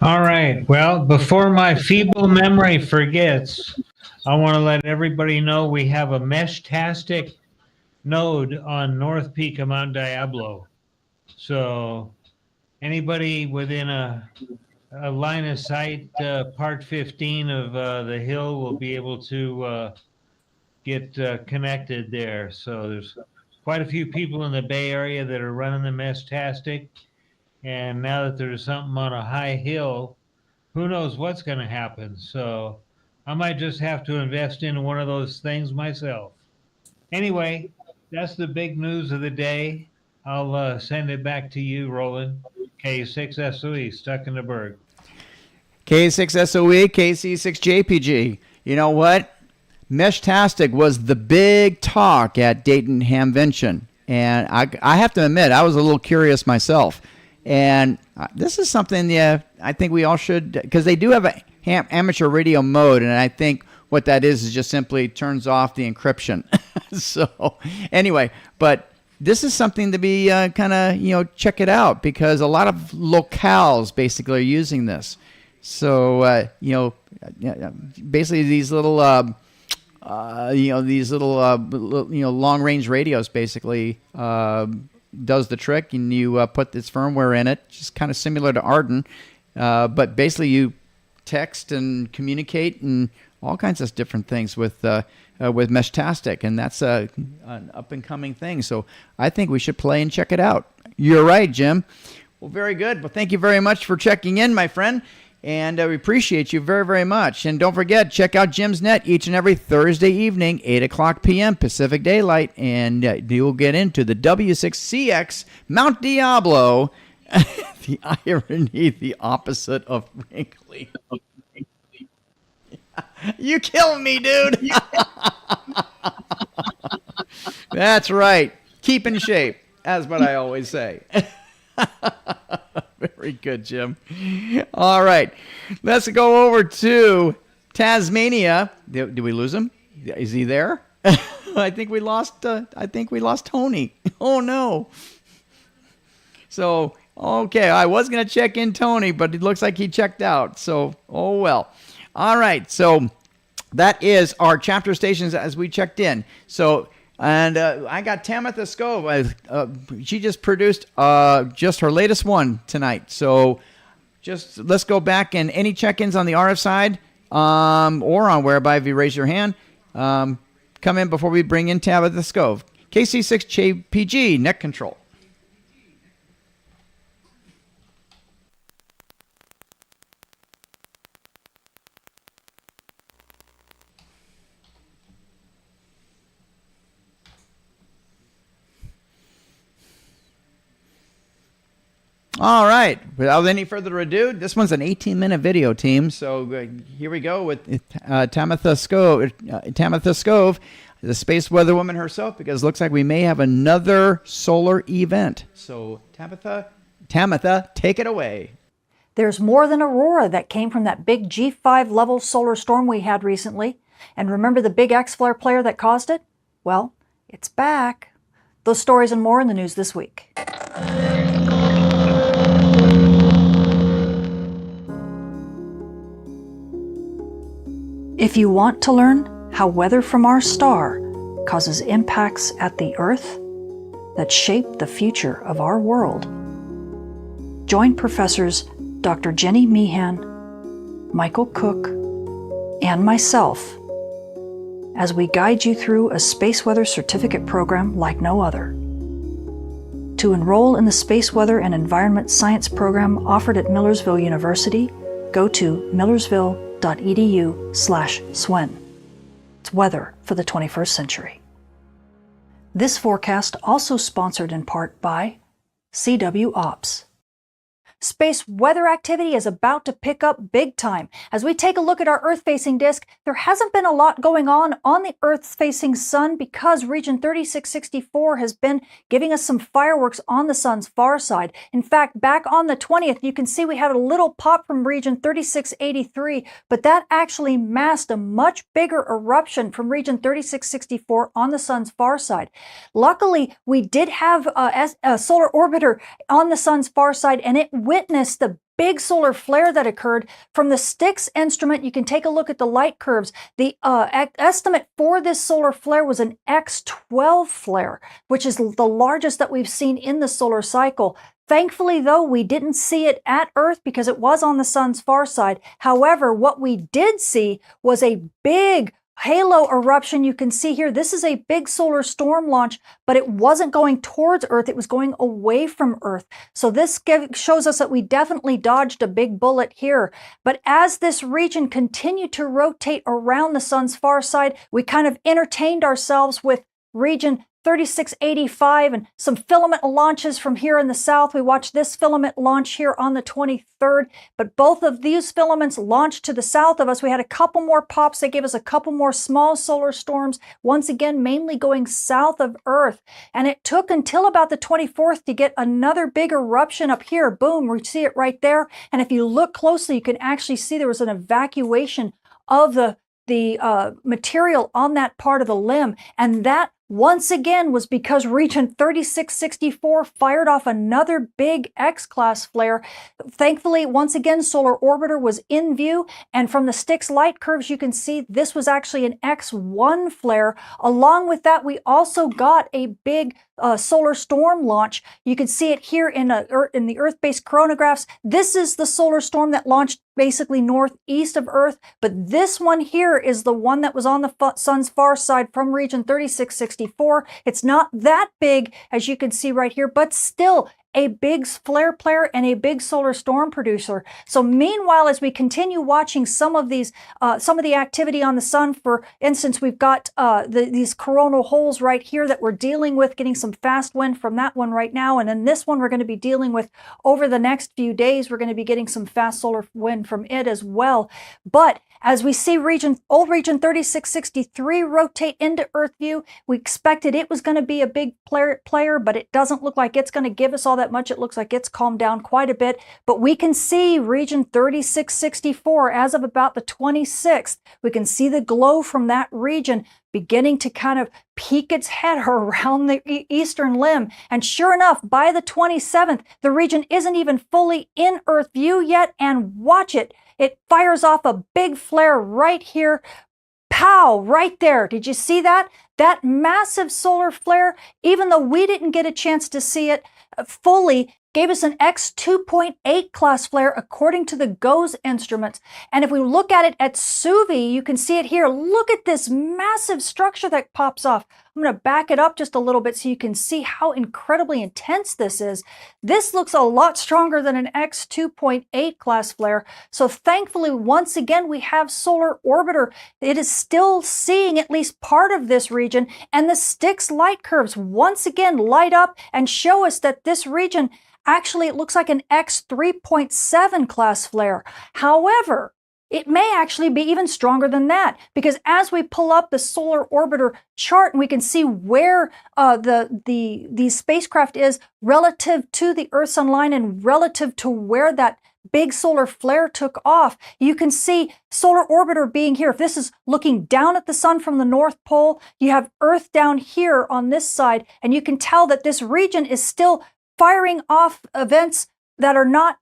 All right. Well, before my feeble memory forgets, I want to let everybody know we have a meshtastic node on North Peak of Mount Diablo. So anybody within a line of sight, part 15 of the hill will be able to get connected there. So there's quite a few people in the Bay Area that are running the meshtastic. And now that there's something on a high hill, who knows what's going to happen. So I might just have to invest in one of those things myself. Anyway, that's the big news of the day. I'll send it back to you, Roland. K6SOE, stuck in the Berg. K6SOE, KC6JPG. You know what? Meshtastic was the big talk at Dayton Hamvention. And I have to admit, I was a little curious myself. And this is something, I think we all should, because they do have a amateur radio mode. And I think what that is just simply turns off the encryption. So anyway, but this is something to be kind of, check it out, because a lot of locales basically are using this. So, basically these little, long range radios basically does the trick, and you put this firmware in it, just kind of similar to Arden. But basically you text and communicate and all kinds of different things with Meshtastic, and that's an up-and-coming thing. So I think we should play and check it out. You're right, Jim. Well, very good. Well, thank you very much for checking in, my friend, and we appreciate you very, very much. And don't forget, check out Jim's Net each and every Thursday evening, 8 o'clock p.m. Pacific Daylight, and you will get into the W6CX Mount Diablo, the irony, the opposite of wrinkly. You killing me, dude. That's right. Keep in shape. That's what I always say. Very good, Jim. All right. Let's go over to Tasmania. Did we lose him? Is he there? I think we lost Tony. Oh, no. So, okay. I was going to check in Tony, but it looks like he checked out. So, oh, well. All right. So, that is our chapter stations as we checked in. So, and I got Tamitha Scove. She just produced just her latest one tonight. So just let's go back and any check-ins on the RF side or on Whereby, if you raise your hand, come in before we bring in Tamitha Scove. KC6JPG, net control. All right. Without any further ado, this one's an 18-minute video, team. So here we go with Tamitha Scove, the space weather woman herself, because it looks like we may have another solar event. So Tamitha, take it away. There's more than aurora that came from that big G5 level solar storm we had recently. And remember the big X-flare player that caused it? Well, it's back. Those stories and more in the news this week. If you want to learn how weather from our star causes impacts at the Earth that shape the future of our world, join Professors Dr. Jenny Meehan, Michael Cook, and myself as we guide you through a space weather certificate program like no other. To enroll in the Space Weather and Environment Science program offered at Millersville University, go to millersville.edu/SWEN. It's weather for the 21st century. This forecast also sponsored in part by CW Ops. Space weather activity is about to pick up big time. As we take a look at our Earth-facing disk, there hasn't been a lot going on the Earth-facing sun because region 3664 has been giving us some fireworks on the sun's far side. In fact, back on the 20th, you can see we had a little pop from region 3683, but that actually masked a much bigger eruption from region 3664 on the sun's far side. Luckily, we did have a solar orbiter on the sun's far side, and it witnessed the big solar flare that occurred from the STIX instrument. You can take a look at the light curves. The estimate for this solar flare was an X12 flare, which is the largest that we've seen in the solar cycle. Thankfully, though, we didn't see it at Earth because it was on the sun's far side. However, what we did see was a big halo eruption. You can see here, this is a big solar storm launch, but it wasn't going towards Earth, it was going away from Earth. So this shows us that we definitely dodged a big bullet here. But as this region continued to rotate around the sun's far side, we kind of entertained ourselves with region 3685 and some filament launches from here in the south. We watched this filament launch here on the 23rd, but both of these filaments launched to the south of us. We had a couple more pops that gave us a couple more small solar storms, once again mainly going south of Earth. And it took until about the 24th to get another big eruption up here. Boom, we see it right there. And if you look closely, you can actually see there was an evacuation of the material on that part of the limb, and that once again was because region 3664 fired off another big X-class flare. Thankfully, once again, solar orbiter was in view, and from the STIX light curves, you can see this was actually an X1 flare. Along with that, we also got a big solar storm launch. You can see it here in the Earth-based coronagraphs. This is the solar storm that launched basically northeast of Earth, but this one here is the one that was on the sun's far side from region 3664. It's not that big, as you can see right here, but still a big flare player and a big solar storm producer. So meanwhile, as we continue watching some of the activity on the sun, for instance, we've got these coronal holes right here that we're dealing with, getting some fast wind from that one right now. And then this one we're going to be dealing with over the next few days. We're going to be getting some fast solar wind from it as well. But as we see old region 3663 rotate into Earth view, we expected it was going to be a big player, but it doesn't look like it's going to give us all that much. It looks like it's calmed down quite a bit. But we can see region 3664 as of about the 26th. We can see the glow from that region beginning to kind of peek its head around the eastern limb. And sure enough, by the 27th, the region isn't even fully in Earth view yet. And watch it. It fires off a big flare right here Pow, right there. Did you see that? That massive solar flare, even though we didn't get a chance to see it fully, gave us an X2.8 class flare according to the GOES instruments. And if we look at it at SUVI, you can see it here. Look at this massive structure that pops off. I'm going to back it up just a little bit so you can see how incredibly intense this is. This looks a lot stronger than an X2.8 class flare. So thankfully, once again, we have Solar Orbiter. It is still seeing at least part of this region, and the Styx light curves once again light up and show us that this region actually, it looks like an X3.7 class flare. However, it may actually be even stronger than that, because as we pull up the Solar Orbiter chart and we can see where the spacecraft is relative to the Earth-Sun line and relative to where that big solar flare took off, you can see Solar Orbiter being here. If this is looking down at the sun from the North Pole, you have Earth down here on this side, and you can tell that this region is still firing off events that are not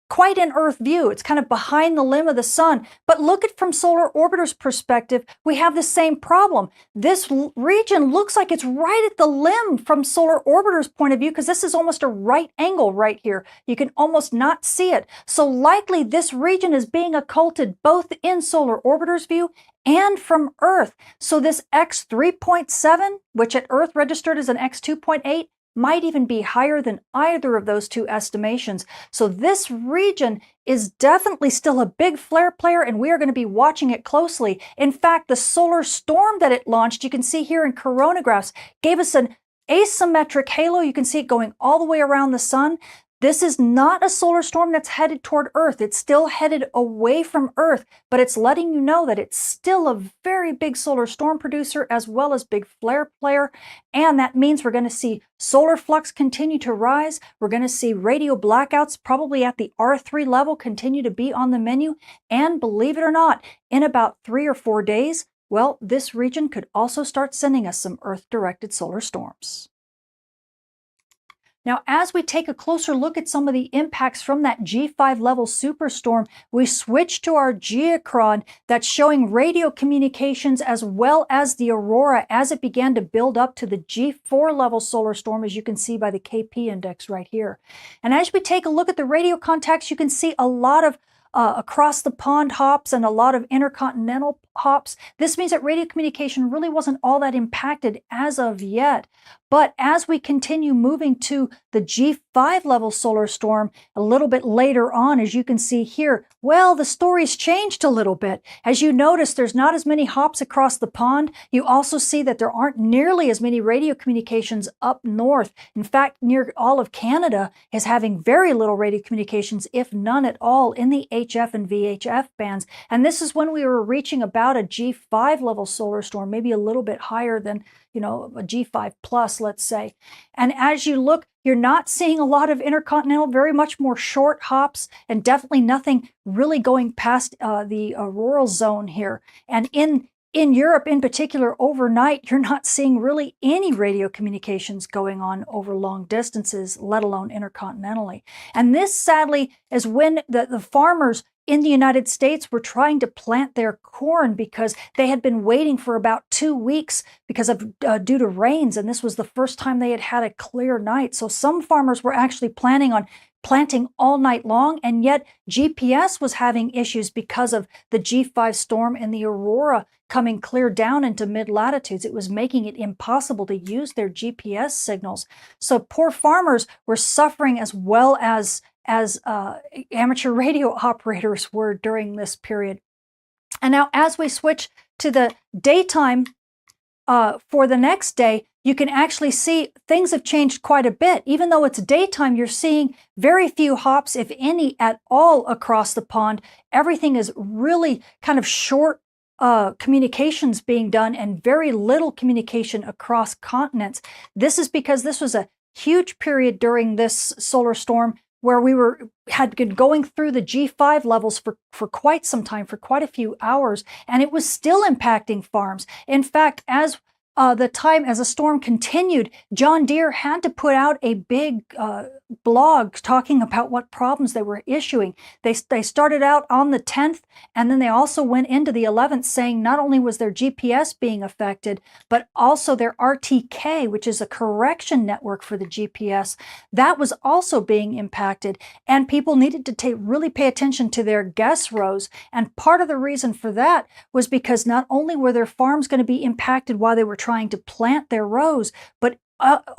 quite in Earth view. It's kind of behind the limb of the sun. But look at from Solar Orbiter's perspective, we have the same problem. This region looks like it's right at the limb from Solar Orbiter's point of view, because this is almost a right angle right here. You can almost not see it. So likely this region is being occulted both in Solar Orbiter's view and from Earth. So this X3.7, which at Earth registered as an X2.8, might even be higher than either of those two estimations. So this region is definitely still a big flare player, and we are going to be watching it closely. In fact, the solar storm that it launched, you can see here in coronagraphs, gave us an asymmetric halo. You can see it going all the way around the sun. This is not a solar storm that's headed toward Earth. It's still headed away from Earth, but it's letting you know that it's still a very big solar storm producer as well as big flare player. And that means we're going to see solar flux continue to rise. We're going to see radio blackouts probably at the R3 level continue to be on the menu. And believe it or not, in about 3 or 4 days, well, this region could also start sending us some Earth-directed solar storms. Now, as we take a closer look at some of the impacts from that G5 level superstorm, we switch to our geochron that's showing radio communications as well as the aurora as it began to build up to the G4 level solar storm, as you can see by the KP index right here. And as we take a look at the radio contacts, you can see a lot of across the pond hops and a lot of intercontinental hops. This means that radio communication really wasn't all that impacted as of yet. But as we continue moving to the G5 level solar storm a little bit later on, as you can see here, well, the story's changed a little bit. As you notice, there's not as many hops across the pond. You also see that there aren't nearly as many radio communications up north. In fact, near all of Canada is having very little radio communications, if none at all, in the HF and VHF bands. And this is when we were reaching about a G5 level solar storm, maybe a little bit higher than, you know, a G5 plus, let's say. And as you look, you're not seeing a lot of intercontinental, very much more short hops, and definitely nothing really going past the auroral zone here. And in Europe in particular, overnight, you're not seeing really any radio communications going on over long distances, let alone intercontinentally. And this, sadly, is when the farmers in the United States were trying to plant their corn because they had been waiting for about 2 weeks because of due to rains, and this was the first time they had had a clear night. So some farmers were actually planning on planting all night long, and yet GPS was having issues because of the G5 storm and the aurora coming clear down into mid-latitudes. It was making it impossible to use their GPS signals. So poor farmers were suffering as well as amateur radio operators were during this period. And now as we switch to the daytime for the next day, you can actually see things have changed quite a bit. Even though it's daytime, you're seeing very few hops, if any at all, across the pond. Everything is really kind of short communications being done and very little communication across continents. This is because this was a huge period during this solar storm where we had been going through the G5 levels for quite some time, for quite a few hours, and it was still impacting farms. In fact, as the time as the storm continued, John Deere had to put out a big blog talking about what problems they were issuing. They started out on the 10th, and then they also went into the 11th saying not only was their GPS being affected, but also their RTK, which is a correction network for the GPS, that was also being impacted. And people needed to really pay attention to their guess rows. And part of the reason for that was because not only were their farms going to be impacted while they were trying to plant their rows, but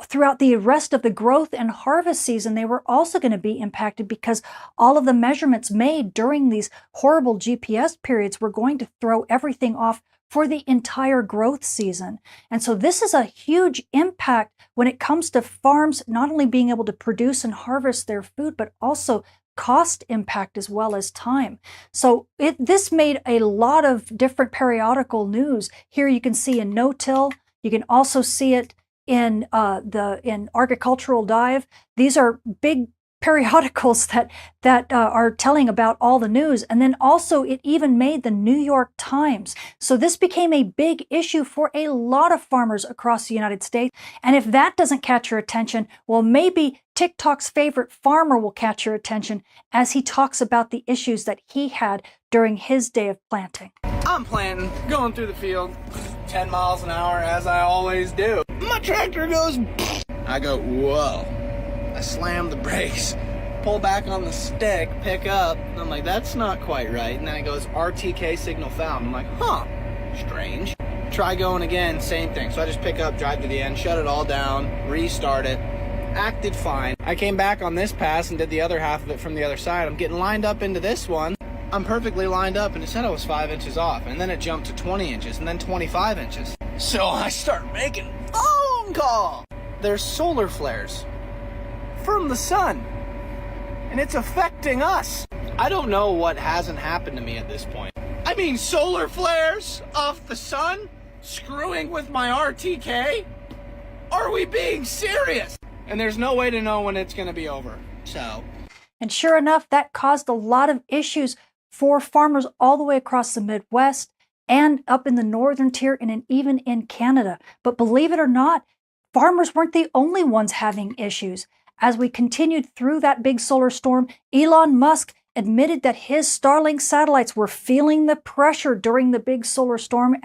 throughout the rest of the growth and harvest season, they were also going to be impacted because all of the measurements made during these horrible GPS periods were going to throw everything off for the entire growth season. And so this is a huge impact when it comes to farms not only being able to produce and harvest their food, but also cost impact as well as time. So this made a lot of different periodical news. Here you can see in No-Till. You can also see it in Agricultural Dive. These are big periodicals that are telling about all the news. And then also it even made the New York Times. So this became a big issue for a lot of farmers across the United States. And if that doesn't catch your attention, well, maybe TikTok's favorite farmer will catch your attention as he talks about the issues that he had during his day of planting. I'm planting, going through the field, 10 miles an hour as I always do. My tractor goes, I go, whoa. I slam the brakes, pull back on the stick, pick up, and I'm like, that's not quite right. And then it goes, RTK signal found. I'm like, huh, strange. Try going again, same thing. So I just pick up, drive to the end, shut it all down, restart it, acted fine. I came back on this pass and did the other half of it from the other side. I'm getting lined up into this one. I'm perfectly lined up, and it said I was 5 inches off, and then it jumped to 20 inches, and then 25 inches. So I start making phone call. There's solar flares from the sun, and it's affecting us. I don't know what hasn't happened to me at this point. I mean, solar flares off the sun, screwing with my RTK? Are we being serious? And there's no way to know when it's going to be over, so. And sure enough, that caused a lot of issues for farmers all the way across the Midwest and up in the northern tier and even in Canada. But believe it or not, farmers weren't the only ones having issues. As we continued through that big solar storm, Elon Musk admitted that his Starlink satellites were feeling the pressure during the big solar storm,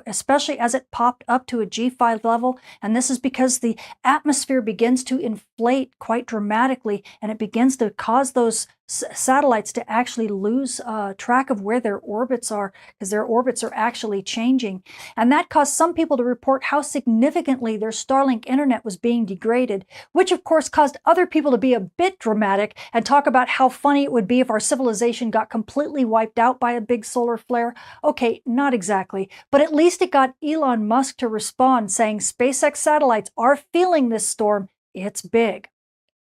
especially as it popped up to a G5 level. And this is because the atmosphere begins to inflate quite dramatically, and it begins to cause those satellites to actually lose track of where their orbits are, because their orbits are actually changing. And that caused some people to report how significantly their Starlink internet was being degraded, which of course caused other people to be a bit dramatic and talk about how funny it would be if our civilization got completely wiped out by a big solar flare. Okay, not exactly, but at least it got Elon Musk to respond saying SpaceX satellites are feeling this storm. It's big.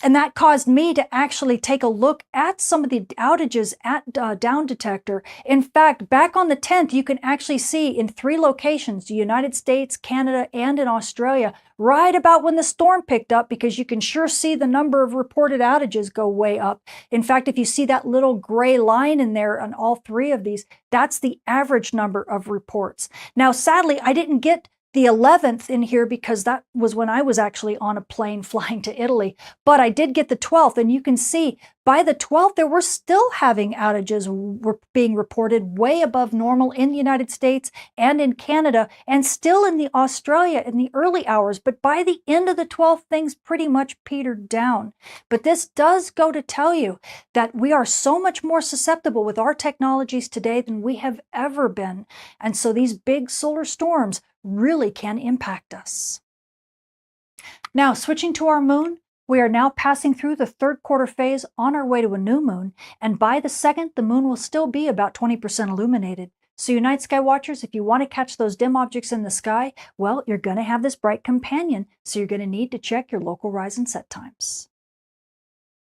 And that caused me to actually take a look at some of the outages at Down Detector. In fact, back on the 10th, you can actually see in 3 locations, the United States, Canada, and in Australia, right about when the storm picked up, because you can sure see the number of reported outages go way up. In fact, if you see that little gray line in there on all 3 of these, that's the average number of reports. Now, sadly, I didn't get the 11th in here because that was when I was actually on a plane flying to Italy. But I did get the 12th, and you can see by the 12th, there were still having outages were being reported way above normal in the United States and in Canada, and still in the Australia in the early hours. But by the end of the 12th, things pretty much petered down. But this does go to tell you that we are so much more susceptible with our technologies today than we have ever been. And so these big solar storms really can impact us. Now, switching to our moon, we are now passing through the 3rd quarter phase on our way to a new moon, and by the 2nd, the moon will still be about 20% illuminated. So you night sky watchers, if you want to catch those dim objects in the sky, well, you're going to have this bright companion, so you're going to need to check your local rise and set times.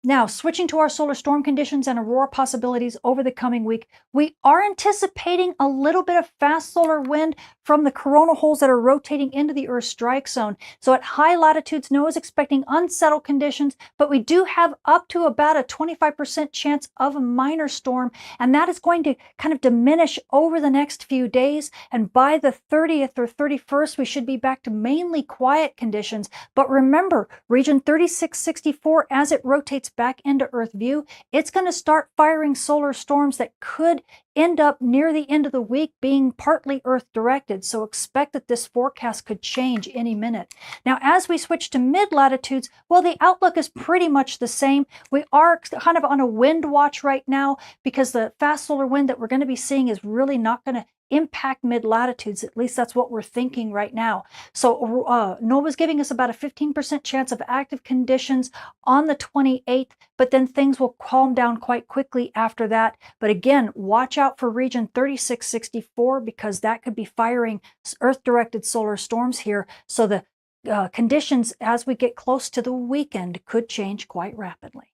Now, switching to our solar storm conditions and aurora possibilities over the coming week, we are anticipating a little bit of fast solar wind from the coronal holes that are rotating into the Earth's strike zone. So at high latitudes, NOAA is expecting unsettled conditions, but we do have up to about a 25% chance of a minor storm, and that is going to kind of diminish over the next few days. And by the 30th or 31st, we should be back to mainly quiet conditions. But remember, region 3664, as it rotates back into Earth view, it's going to start firing solar storms that could end up near the end of the week being partly Earth directed. So expect that this forecast could change any minute. Now, as we switch to mid latitudes, well, the outlook is pretty much the same. We are kind of on a wind watch right now because the fast solar wind that we're going to be seeing is really not going to impact mid-latitudes. At least that's what we're thinking right now. So NOAA is giving us about a 15% chance of active conditions on the 28th, but then things will calm down quite quickly after that. But again, watch out for region 3664 because that could be firing Earth-directed solar storms here. So the conditions as we get close to the weekend could change quite rapidly.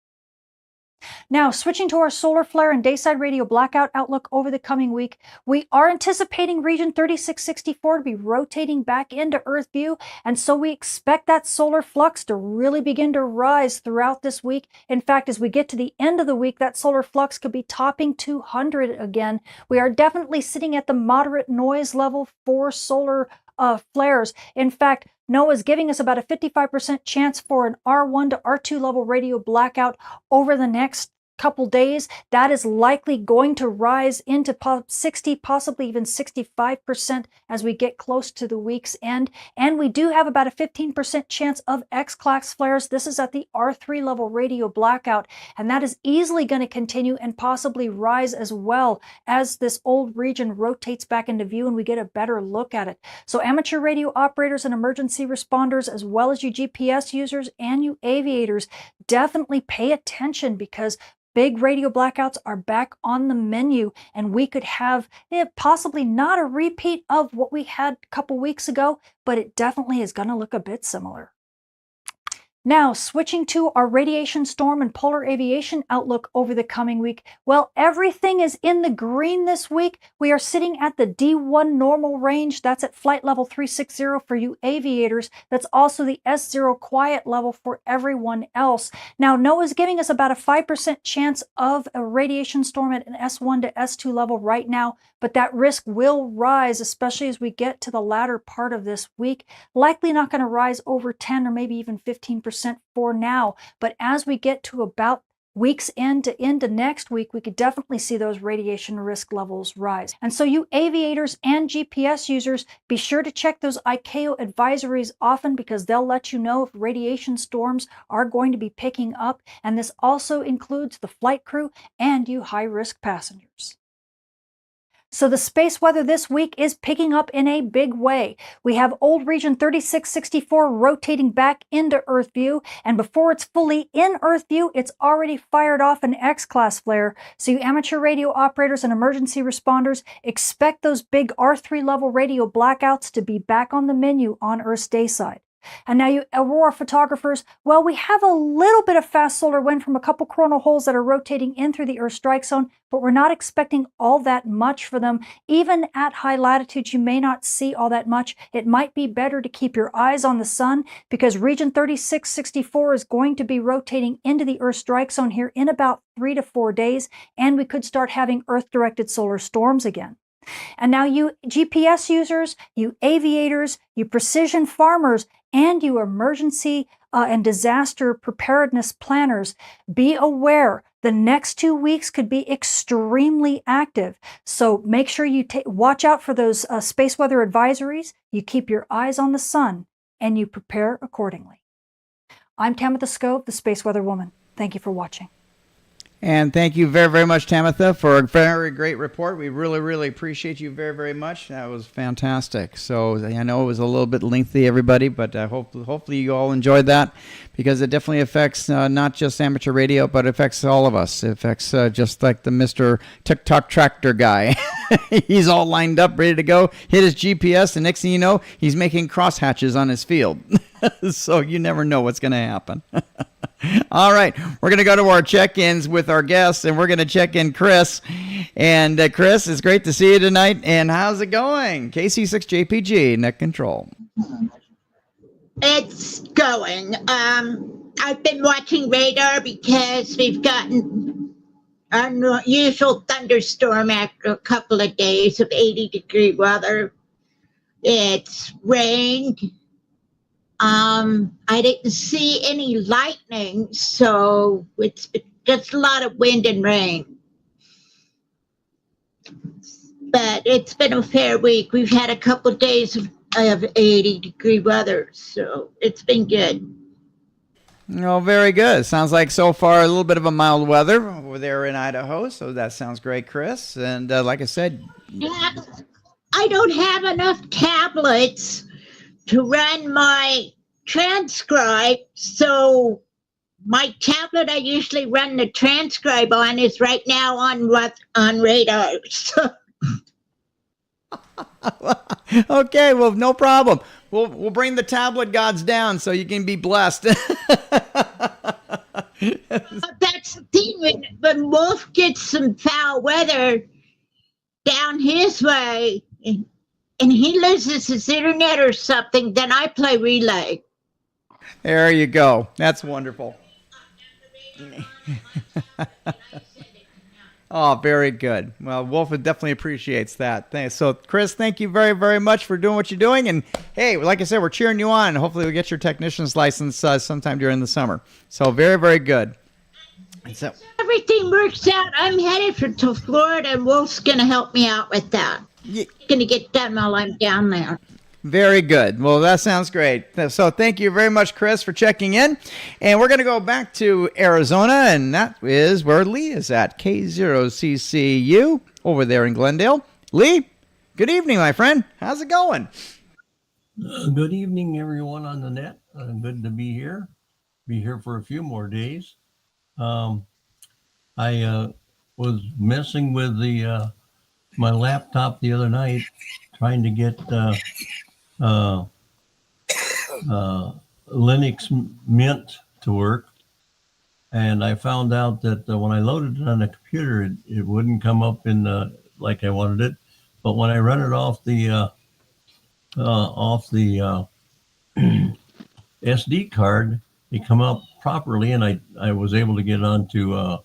Now, switching to our solar flare and dayside radio blackout outlook over the coming week, we are anticipating region 3664 to be rotating back into Earth view, and so we expect that solar flux to really begin to rise throughout this week. In fact, as we get to the end of the week, that solar flux could be topping 200 again. We are definitely sitting at the moderate noise level for solar flares. In fact, NOAA is giving us about a 55% chance for an R1 to R2 level radio blackout over the next couple days. That is likely going to rise into 60, possibly even 65% as we get close to the week's end. And we do have about a 15% chance of X-class flares. This is at the R3 level radio blackout, and that is easily going to continue and possibly rise as well as this old region rotates back into view and we get a better look at it. So amateur radio operators and emergency responders, as well as you GPS users and you aviators, definitely pay attention because big radio blackouts are back on the menu, and we could have possibly not a repeat of what we had a couple weeks ago, but it definitely is going to look a bit similar. Now, switching to our radiation storm and polar aviation outlook over the coming week. Well, everything is in the green this week. We are sitting at the D1 normal range. That's at flight level 360 for you aviators. That's also the S0 quiet level for everyone else. Now, NOAA is giving us about a 5% chance of a radiation storm at an S1 to S2 level right now, but that risk will rise, especially as we get to the latter part of this week. Likely not going to rise over 10 or maybe even 15% for now, but as we get to about week's end to into next week, we could definitely see those radiation risk levels rise. And so you aviators and GPS users, be sure to check those ICAO advisories often because they'll let you know if radiation storms are going to be picking up, and this also includes the flight crew and you high-risk passengers. So the space weather this week is picking up in a big way. We have old region 3664 rotating back into Earth view, and before it's fully in Earth view, it's already fired off an X-class flare. So you amateur radio operators and emergency responders, expect those big R3 level radio blackouts to be back on the menu on Earth's day side. And now you aurora photographers, well, we have a little bit of fast solar wind from a couple coronal holes that are rotating in through the Earth strike zone, but we're not expecting all that much for them. Even at high latitudes, you may not see all that much. It might be better to keep your eyes on the sun because region 3664 is going to be rotating into the Earth strike zone here in about 3 to 4 days, and we could start having Earth-directed solar storms again. And now you GPS users, you aviators, you precision farmers, and you emergency and disaster preparedness planners, be aware the next 2 weeks could be extremely active. So make sure you watch out for those space weather advisories, you keep your eyes on the sun, and you prepare accordingly. I'm Tamitha Skov, the Space Weather Woman. Thank you for watching. And thank you very, very much, Tamitha, for a very great report. We really, really appreciate you very, very much. That was fantastic. So I know it was a little bit lengthy, everybody, but hopefully you all enjoyed that because it definitely affects not just amateur radio, but it affects all of us. It affects just like the Mr. TikTok tractor guy. He's all lined up, ready to go, hit his GPS, and next thing you know, he's making crosshatches on his field. So you never know what's going to happen. All right, we're going to go to our check-ins with our guests, and we're going to check in Chris. And Chris, it's great to see you tonight. And how's it going? KC6JPG, net control. It's going. I've been watching radar because we've gotten an unusual thunderstorm after a couple of days of 80-degree weather. It's rained. I didn't see any lightning, so it's just a lot of wind and rain. But it's been a fair week. We've had a couple of days of 80-degree weather, so it's been good. Oh, very good. Sounds like so far a little bit of a mild weather over there in Idaho, so that sounds great, Chris. And like I said, yeah, I don't have enough tablets to run my transcribe, so my tablet I usually run the transcribe on is right now on radar. So. Okay, well, no problem. We'll bring the tablet gods down so you can be blessed. That's the thing. When Wolf gets some foul weather down his way and he loses his internet or something, then I play relay. There you go. That's wonderful. Oh, very good. Well, Wolf definitely appreciates that. Thanks. So, Chris, thank you very, very much for doing what you're doing. And, hey, like I said, we're cheering you on. Hopefully we'll get your technician's license sometime during the summer. So, very, very good. So, everything works out. I'm headed to Florida, and Wolf's going to help me out with that. Going to get done while I'm down there. Very good. Well, that sounds great. So thank you very much, Chris, for checking in. And we're going to go back to Arizona, and that is where Lee is at, K0CCU over there in Glendale. Lee, good evening, my friend. How's it going? Good evening, everyone on the net. Good to be here. Be here for a few more days. I was messing with my laptop the other night, trying to get Linux Mint to work, and I found out that when I loaded it on the computer, it wouldn't come up in like I wanted it. But when I run it off the SD card, it come up properly, and I was able to get onto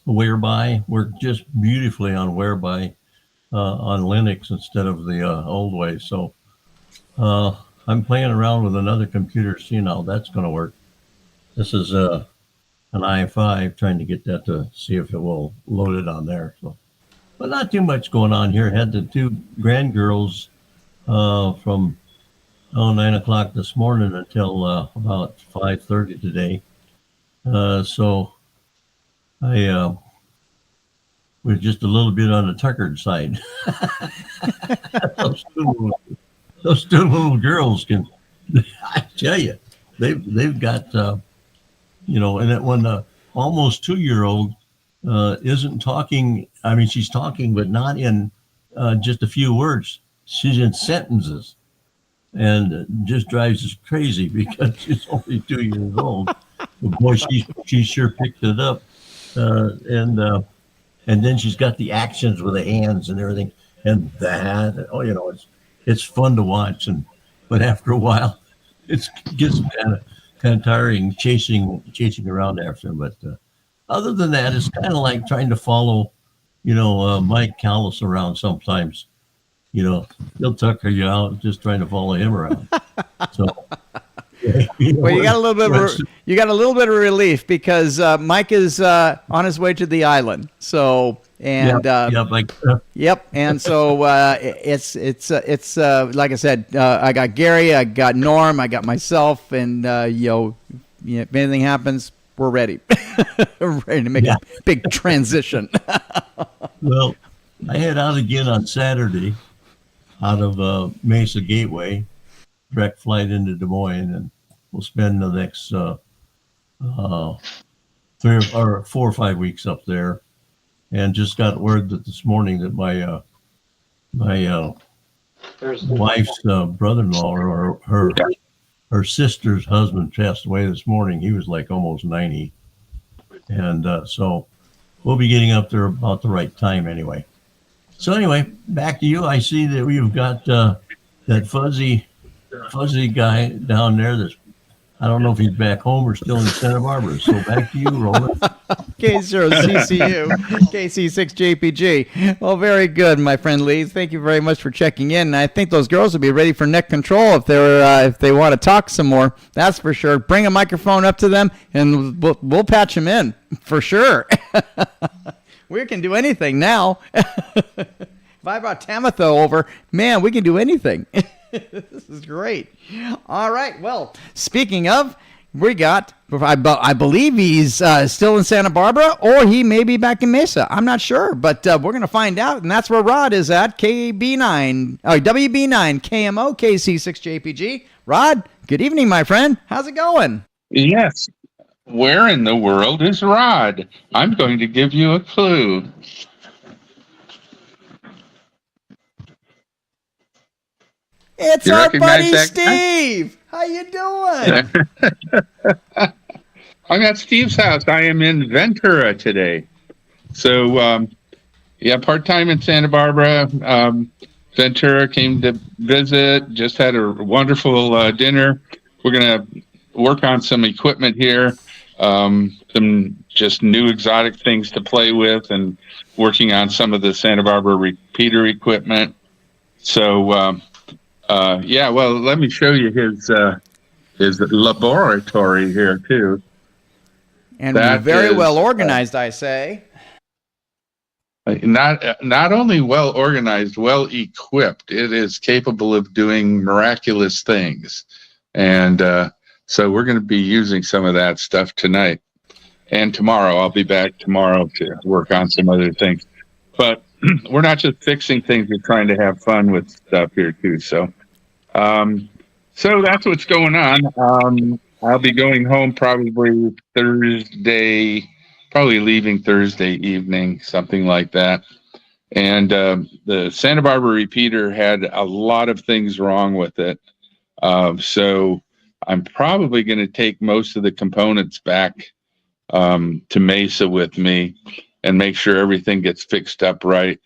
Whereby. Worked just beautifully on Whereby on Linux instead of the old way. So I'm playing around with another computer, seeing how that's going to work. This is an i5, trying to get that to see if it will load it on there. So, but not too much going on here. Had the two grandgirls from 9 o'clock this morning until about 5:30 today. So I was just a little bit on the tuckered side. those two little girls can, I tell you, they've got, and that when the almost 2-year-old isn't talking, I mean, she's talking, but not in just a few words. She's in sentences, and just drives us crazy because she's only 2 years old. But boy, she sure picked it up. And then she's got the actions with the hands and everything, and that. It's fun to watch, but after a while, it gets kind of tiring chasing around after them. But other than that, it's kind of like trying to follow, Mike Callis around sometimes. He'll tucker you out just trying to follow him around. So. Well, you got a little bit of relief because Mike is on his way to the island. So and yep, and so it's like I said, I got Gary, I got Norm, I got myself, and if anything happens, we're ready. We're ready to make a big transition. Well, I head out again on Saturday out of Mesa Gateway, direct flight into Des Moines, and we'll spend the next 4 or 5 weeks up there. And just got word that this morning that my wife's brother-in-law, or her her sister's husband passed away this morning. He was like almost 90. And so we'll be getting up there about the right time anyway. So anyway, back to you. I see that we've got that fuzzy guy down there that's, I don't know if he's back home or still in Santa Barbara. So back to you, Roland. K0CCU, KC6JPG. Well, very good, my friend Lee. Thank you very much for checking in. I think those girls will be ready for neck control if they want to talk some more. That's for sure. Bring a microphone up to them, and we'll patch them in for sure. We can do anything now. If I brought Tamitha over, man, we can do anything. This is great. All right. Well, speaking of, we got, I believe he's still in Santa Barbara, or he may be back in Mesa. I'm not sure, but we're going to find out, and that's where Rod is at, WB9 KMO KC6JPG. Rod, good evening, my friend. How's it going? Yes. Where in the world is Rod? I'm going to give you a clue. It's our buddy Steve. How you doing? I'm at Steve's house. I am in Ventura today. So, part-time in Santa Barbara. Ventura came to visit, just had a wonderful dinner. We're going to work on some equipment here, some just new exotic things to play with, and working on some of the Santa Barbara repeater equipment. So, well, let me show you his laboratory here too. And very well organized, I say. Not only well organized, well equipped. It is capable of doing miraculous things, and so we're going to be using some of that stuff tonight and tomorrow. I'll be back tomorrow to work on some other things, but we're not just fixing things, we're trying to have fun with stuff here too. So that's what's going on. I'll be going home probably Thursday, probably leaving Thursday evening, something like that. And the Santa Barbara repeater had a lot of things wrong with it. So I'm probably going to take most of the components back to Mesa with me and make sure everything gets fixed up right.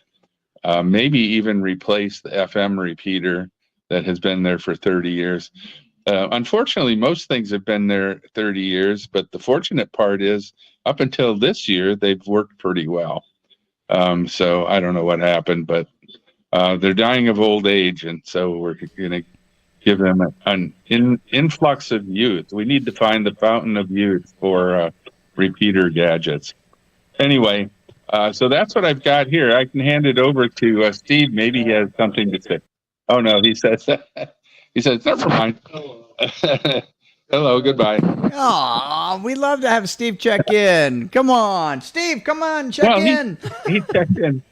Maybe even replace the FM repeater that has been there for 30 years. Unfortunately, most things have been there 30 years, but the fortunate part is up until this year, they've worked pretty well. So I don't know what happened, but they're dying of old age, and so we're going to give them an influx of youth. We need to find the fountain of youth for repeater gadgets. Anyway, so that's what I've got here. I can hand it over to Steve. Maybe he has something to say. Oh no, he says never mind. Hello, goodbye. Aw, we love to have Steve check in. Come on, Steve, come on, check in. He checked in.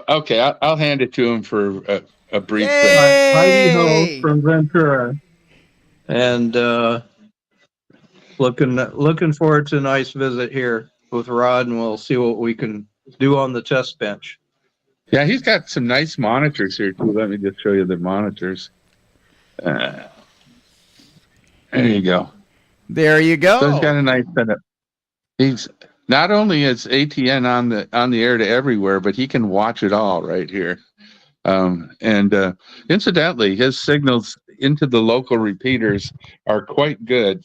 Okay, I'll hand it to him for a brief thing. Heidi Ho from Ventura, and looking forward to a nice visit here with Rod, and we'll see what we can do on the test bench. Yeah, he's got some nice monitors here too. Let me just show you the monitors. There you go. There you go. So he's got a nice setup. He's not only is ATN on the air to everywhere, but he can watch it all right here. And incidentally, his signals into the local repeaters are quite good.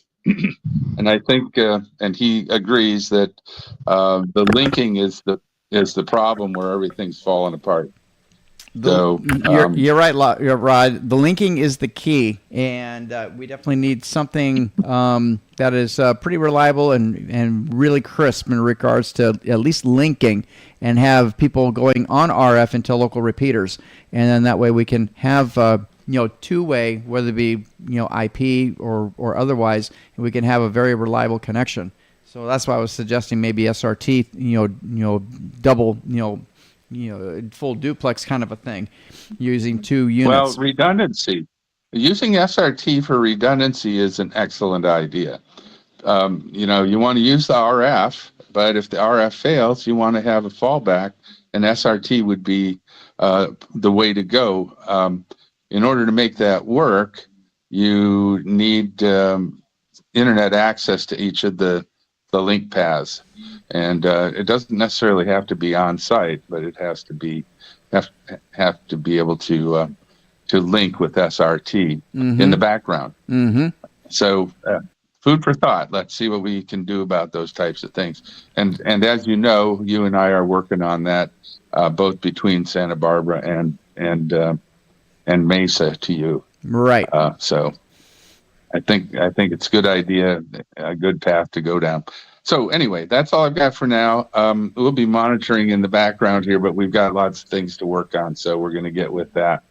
And I think, and he agrees that the linking is the problem where everything's falling apart. You're right, Rod. The linking is the key, and we definitely need something that is pretty reliable and really crisp in regards to at least linking, and have people going on RF into local repeaters, and then that way we can have two-way, whether it be IP or otherwise, and we can have a very reliable connection. So that's why I was suggesting maybe SRT, double, full duplex kind of a thing, using two units. Well, redundancy. Using SRT for redundancy is an excellent idea. You want to use the RF, but if the RF fails, you want to have a fallback, and SRT would be the way to go. In order to make that work, you need internet access to each of the link paths, and it doesn't necessarily have to be on site, but it has to be have to be able to link with SRT in the background. So food for thought. Let's see what we can do about those types of things. And as you know, you and I are working on that both between Santa Barbara and Mesa to you. Right. So I think it's a good idea, a good path to go down. So anyway, that's all I've got for now. We'll be monitoring in the background here, but we've got lots of things to work on, so we're going to get with that.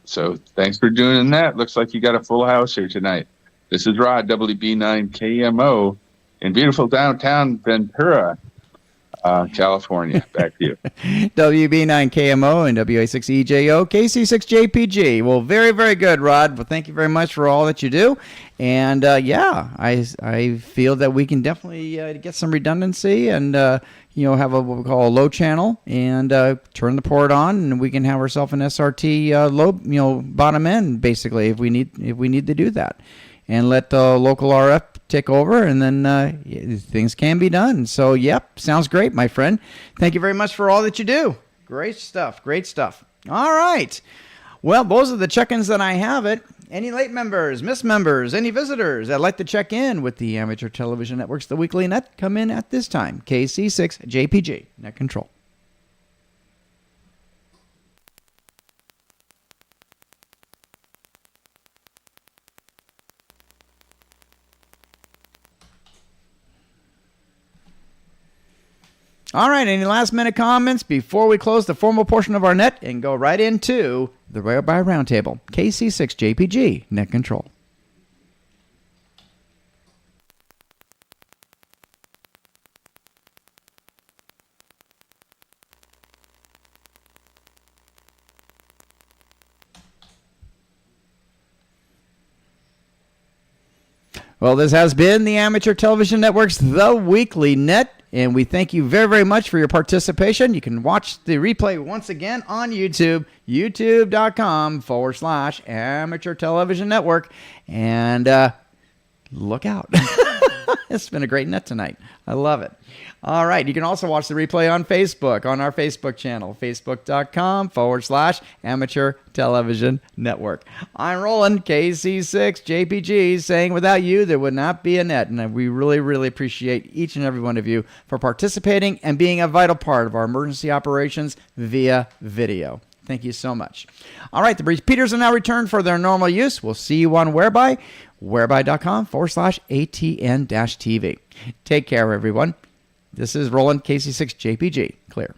So thanks for doing that. Looks like you got a full house here tonight. This is Rod, WB9 KMO in beautiful downtown Ventura, California. Back to you. WB9 KMO and WA6EJO, KC6JPG. Well, very, very good, Rod. Well, thank you very much for all that you do. And I feel that we can definitely get some redundancy and have what we call a low channel and turn the port on, and we can have ourselves an SRT low, bottom end basically if we need to do that, and let the local RF take over, and then things can be done. So, yep, sounds great, my friend. Thank you very much for all that you do. Great stuff. Great stuff. All right. Well, those are the check-ins that I have it. Any late members, missed members, any visitors that'd like to check in with the Amateur Television Network's The Weekly Net, come in at this time. KC6JPG, Net Control. All right, any last-minute comments before we close the formal portion of our net and go right into the Whereby Roundtable? KC6JPG, Net Control. Well, this has been the Amateur Television Network's The Weekly Net, and we thank you very, very much for your participation. You can watch the replay once again on YouTube, youtube.com/Amateur Television Network, and look out. It's been a great net tonight. I love it. All right. You can also watch the replay on Facebook, on our Facebook channel, facebook.com/Amateur Television Network. I'm Roland, KC6JPG, saying without you, there would not be a net. And we really, really appreciate each and every one of you for participating and being a vital part of our emergency operations via video. Thank you so much. All right. The repeaters are now returned for their normal use. We'll see you on Whereby, whereby.com/ATN-TV. Take care, everyone. This is Roland, KC6JPG. Clear.